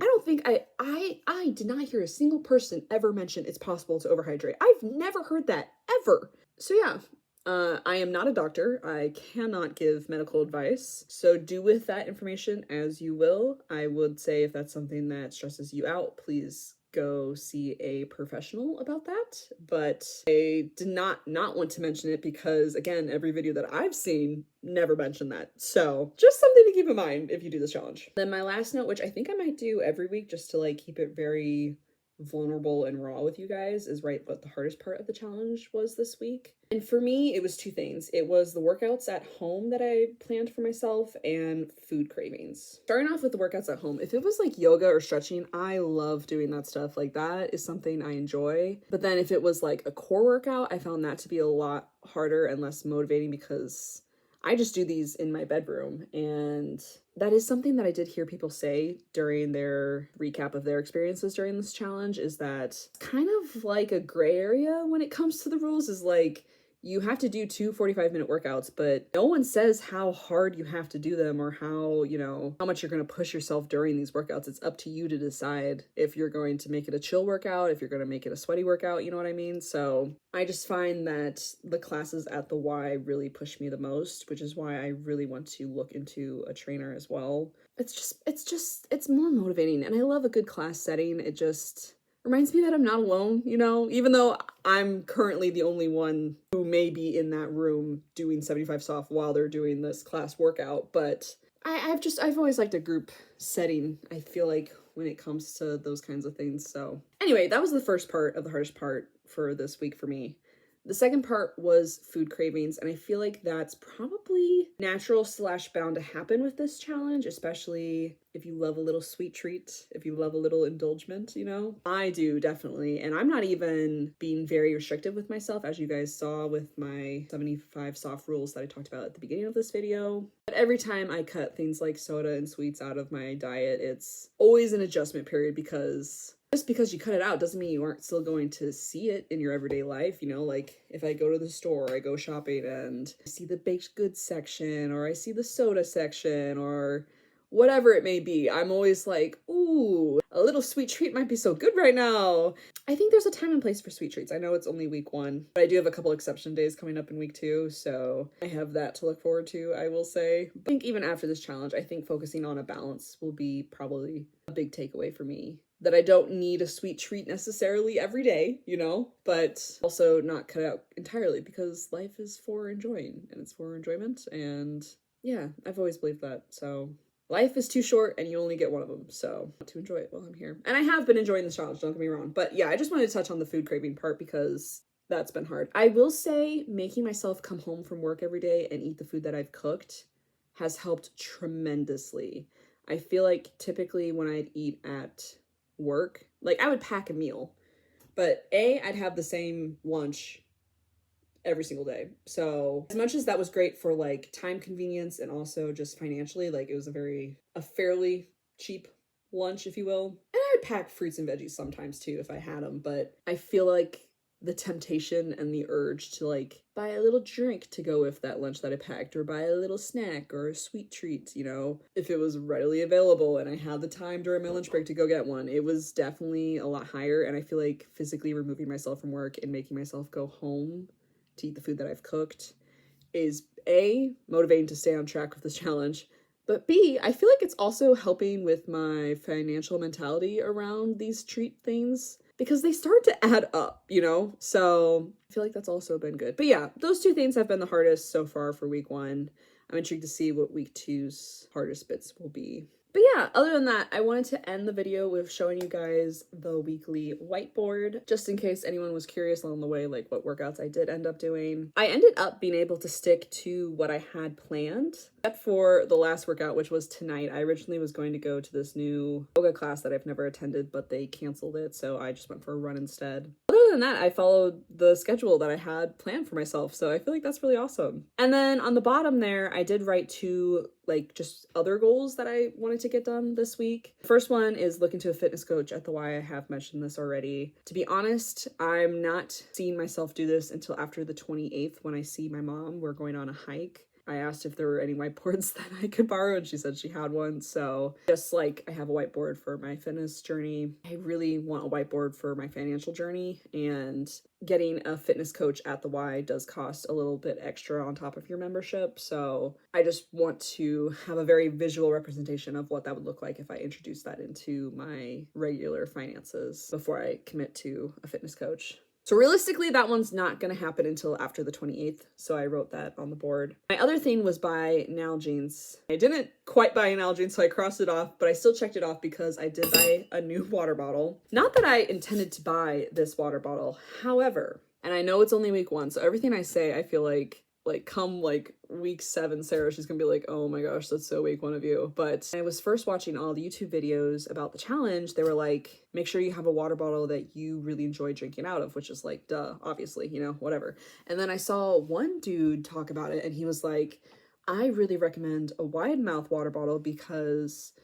A: I don't think I did not hear a single person ever mention it's possible to overhydrate. I've never heard that ever. So yeah, I am not a doctor. I cannot give medical advice. So do with that information as you will. I would say if that's something that stresses you out, please go see a professional about that. But I did not want to mention it because, again, every video that I've seen never mentioned that. So just something to keep in mind if you do this challenge. Then my last note, which I think I might do every week just to like keep it very vulnerable and raw with you guys, is write what the hardest part of the challenge was this week. And for me, it was two things. It was the workouts at home that I planned for myself and food cravings. Starting off with the workouts at home, if it was like yoga or stretching, I love doing that stuff. Like that is something I enjoy. But then if it was like a core workout, I found that to be a lot harder and less motivating because I just do these in my bedroom, and that is something that I did hear people say during their recap of their experiences during this challenge, is that it's kind of like a gray area when it comes to the rules, is like you have to do 2 45-minute workouts, but no one says how hard you have to do them or how, you know, how much you're going to push yourself during these workouts. It's up to you to decide if you're going to make it a chill workout, if you're going to make it a sweaty workout, you know what I mean? So I just find that the classes at the Y really push me the most, which is why I really want to look into a trainer as well. It's more motivating, and I love a good class setting. It just reminds me that I'm not alone, you know, even though I'm currently the only one who may be in that room doing 75 soft while they're doing this class workout. But I've always liked a group setting, I feel like, when it comes to those kinds of things. So anyway, that was the first part of the hardest part for this week for me. The second part was food cravings, and I feel like that's probably natural / bound to happen with this challenge, especially if you love a little sweet treat, if you love a little indulgence, you know? I do, definitely, and I'm not even being very restrictive with myself, as you guys saw with my 75 soft rules that I talked about at the beginning of this video. But every time I cut things like soda and sweets out of my diet, it's always an adjustment period, because just because you cut it out doesn't mean you aren't still going to see it in your everyday life. You know, like if I go to the store, I go shopping and I see the baked goods section, or I see the soda section, or whatever it may be, I'm always like, ooh, a little sweet treat might be so good right now. I think there's a time and place for sweet treats. I know it's only week 1, but I do have a couple exception days coming up in week 2, so I have that to look forward to, I will say. But I think even after this challenge, I think focusing on a balance will be probably a big takeaway for me. That I don't need a sweet treat necessarily every day, you know, but also not cut out entirely, because life is for enjoying and it's for enjoyment. And yeah, I've always believed that. So life is too short and you only get one of them. So to enjoy it while I'm here. And I have been enjoying this challenge, don't get me wrong. But yeah, I just wanted to touch on the food craving part because that's been hard. I will say making myself come home from work every day and eat the food that I've cooked has helped tremendously. I feel like typically when I'd eat at work, like I would pack a meal, but I'd have the same lunch every single day. So as much as that was great for like time convenience and also just financially, like it was a fairly cheap lunch, if you will. And I would pack fruits and veggies sometimes too if I had them, but I feel like the temptation and the urge to like buy a little drink to go with that lunch that I packed, or buy a little snack or a sweet treat, you know, if it was readily available and I had the time during my lunch break to go get one, it was definitely a lot higher. And I feel like physically removing myself from work and making myself go home to eat the food that I've cooked is A, motivating to stay on track with this challenge, but B, I feel like it's also helping with my financial mentality around these treat things, because they start to add up, you know? So I feel like that's also been good. But yeah, those two things have been the hardest so far for week 1. I'm intrigued to see what week 2's hardest bits will be. But yeah, other than that, I wanted to end the video with showing you guys the weekly whiteboard, just in case anyone was curious along the way, like what workouts I did end up doing. I ended up being able to stick to what I had planned, except for the last workout, which was tonight. I originally was going to go to this new yoga class that I've never attended, but they canceled it, so I just went for a run instead. Other than that, I followed the schedule that I had planned for myself, so I feel like that's really awesome. And then on the bottom there, I did write 2 like just other goals that I wanted to get done this week. The first one is look into a fitness coach at the Y. I have mentioned this already. To be honest, I'm not seeing myself do this until after the 28th when I see my mom. We're going on a hike. I asked if there were any whiteboards that I could borrow, and she said she had one. So just like I have a whiteboard for my fitness journey, I really want a whiteboard for my financial journey, and getting a fitness coach at the Y does cost a little bit extra on top of your membership. So I just want to have a very visual representation of what that would look like if I introduce that into my regular finances before I commit to a fitness coach. So realistically, that one's not going to happen until after the 28th. So I wrote that on the board. My other thing was buy Nalgene's. I didn't quite buy an Nalgene, so I crossed it off, but I still checked it off because I did buy a new water bottle. Not that I intended to buy this water bottle. However, and I know it's only week 1, so everything I say, I feel like come like week 7, Sarah, she's gonna be like, oh my gosh, that's so weak one of you. But I was first watching all the YouTube videos about the challenge. They were like, make sure you have a water bottle that you really enjoy drinking out of, which is like, duh, obviously, you know, whatever. And then I saw one dude talk about it, and he was like, I really recommend a wide mouth water bottle because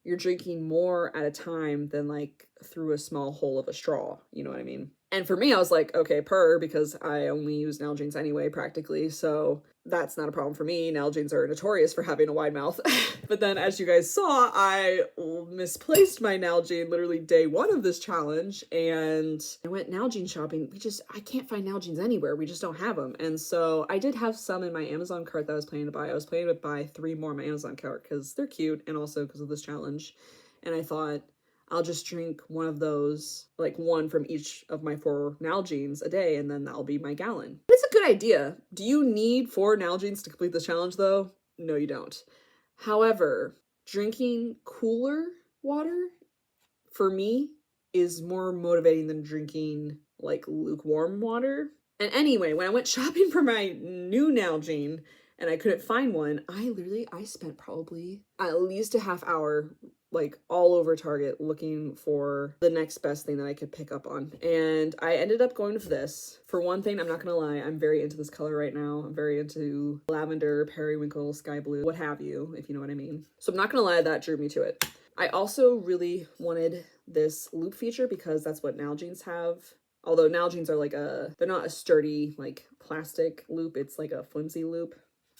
A: you're drinking more at a time than like through a small hole of a straw, you know what I mean? And for me, I was like, okay, because I only use Nalgene's anyway, practically, so that's not a problem for me. Nalgene's are notorious for having a wide mouth. But then, as you guys saw, I misplaced my Nalgene literally day 1 of this challenge, and I went Nalgene shopping. I can't find Nalgene's anywhere. We just don't have them. And so I did have some in my Amazon cart that I was planning to buy. I was planning to buy 3 more in my Amazon cart because they're cute and also because of this challenge. And I thought, I'll just drink one of those, like 1 from each of my 4 Nalgene's a day, and then that'll be my gallon. It's a good idea. Do you need 4 Nalgene's to complete this challenge, though? No, you don't. However, drinking cooler water, for me, is more motivating than drinking, like, lukewarm water. And anyway, when I went shopping for my new Nalgene, and I couldn't find one, I spent probably at least a half hour like all over Target looking for the next best thing that I could pick up on. And I ended up going with this. For one thing, I'm not gonna lie, I'm very into this color right now. I'm very into lavender, periwinkle, sky blue, what have you, if you know what I mean. So I'm not gonna lie, that drew me to it. I also really wanted this loop feature because that's what Nalgene's have. Although Nalgene's are like they're not a sturdy like plastic loop, it's like a flimsy loop.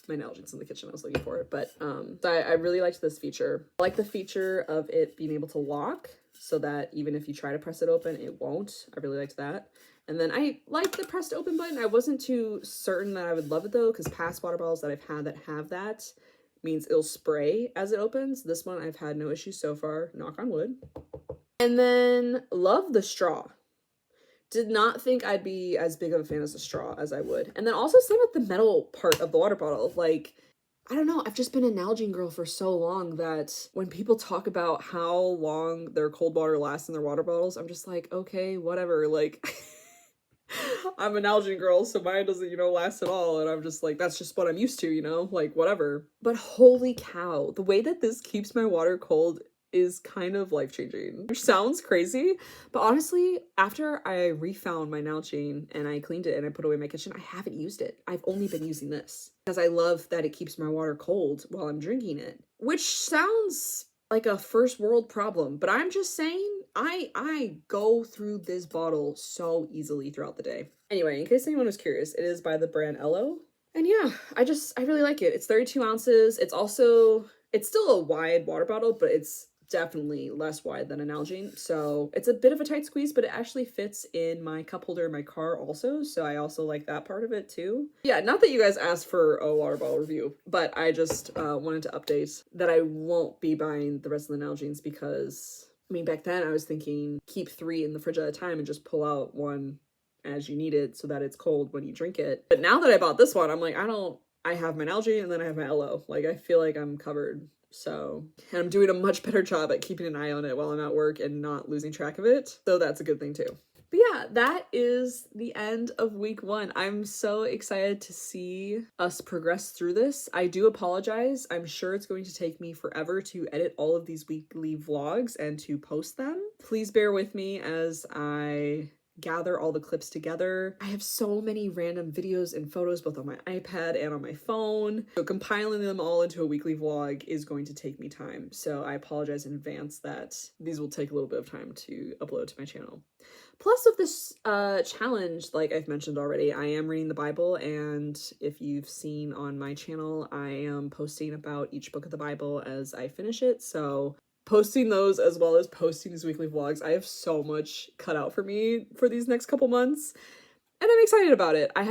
A: My Nalgene's in the kitchen, I was looking for it, but so I really liked this feature. I like the feature of it being able to lock so that even if you try to press it open, it won't. I really liked that. And then I like the pressed open button. I wasn't too certain that I would love it though, because past water bottles that I've had that have that means it'll spray as it opens. This one I've had no issues so far, knock on wood. And then love the straw. Did not think I'd be as big of a fan of the straw as I would. And then also same with the metal part of the water bottle. Like, I don't know, I've just been a Nalgene girl for so long that when people talk about how long their cold water lasts in their water bottles, I'm just like, okay, whatever. Like, I'm a Nalgene girl, so mine doesn't, you know, last at all. And I'm just like, that's just what I'm used to, you know, like whatever. But holy cow, the way that this keeps my water cold is kind of life-changing, which sounds crazy, but honestly, after I refound my Nalgene and I cleaned it and I put it away in my kitchen, I haven't used it. I've only been using this because I love that it keeps my water cold while I'm drinking it, which sounds like a first world problem, but I'm just saying, I go through this bottle so easily throughout the day. Anyway, in case anyone was curious, it is by the brand Ello. And yeah, I really like it. It's 32 ounces. It's still a wide water bottle, but it's definitely less wide than a Nalgene, so it's a bit of a tight squeeze, but it actually fits in my cup holder in my car also, so I also like that part of it too. Yeah, not that you guys asked for a water bottle review, but I just wanted to update that I won't be buying the rest of the Nalgene's because, I mean, back then I was thinking keep 3 in the fridge at a time and just pull out one as you need it so that it's cold when you drink it. But now that I bought this one, I'm like, I have my Nalgene and then I have my Ello. Like, I feel like I'm covered. So, and I'm doing a much better job at keeping an eye on it while I'm at work and not losing track of it. So that's a good thing too. But yeah, that is the end of week 1. I'm so excited to see us progress through this. I do apologize. I'm sure it's going to take me forever to edit all of these weekly vlogs and to post them. Please bear with me as I gather all the clips together. I have so many random videos and photos both on my iPad and on my phone. So compiling them all into a weekly vlog is going to take me time. So I apologize in advance that these will take a little bit of time to upload to my channel. Plus of this challenge, like I've mentioned already, I am reading the Bible, and if you've seen on my channel, I am posting about each book of the Bible as I finish it, so posting those as well as posting these weekly vlogs, I have so much cut out for me for these next couple months. And I'm excited about it. I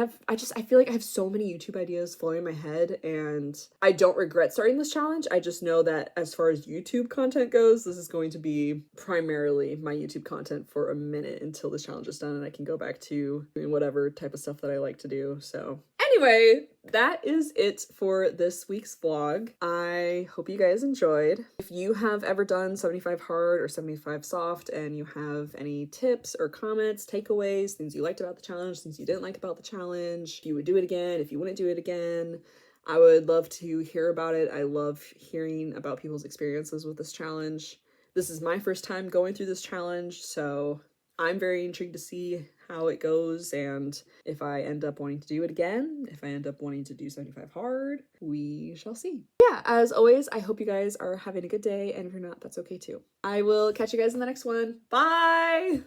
A: feel like I have so many YouTube ideas flowing in my head, and I don't regret starting this challenge. I just know that as far as YouTube content goes, this is going to be primarily my YouTube content for a minute until this challenge is done and I can go back to doing whatever type of stuff that I like to do. So anyway, that is it for this week's vlog. I hope you guys enjoyed. If you have ever done 75 hard or 75 soft and you have any tips or comments, takeaways, things you liked about the challenge, things you didn't like about the challenge, if you would do it again, if you wouldn't do it again, I would love to hear about it. I love hearing about people's experiences with this challenge. This is my first time going through this challenge, so I'm very intrigued to see how it goes, and if I end up wanting to do it again, if I end up wanting to do 75 hard, we shall see. Yeah, as always, I hope you guys are having a good day, and if you're not, that's okay too. I will catch you guys in the next one. Bye!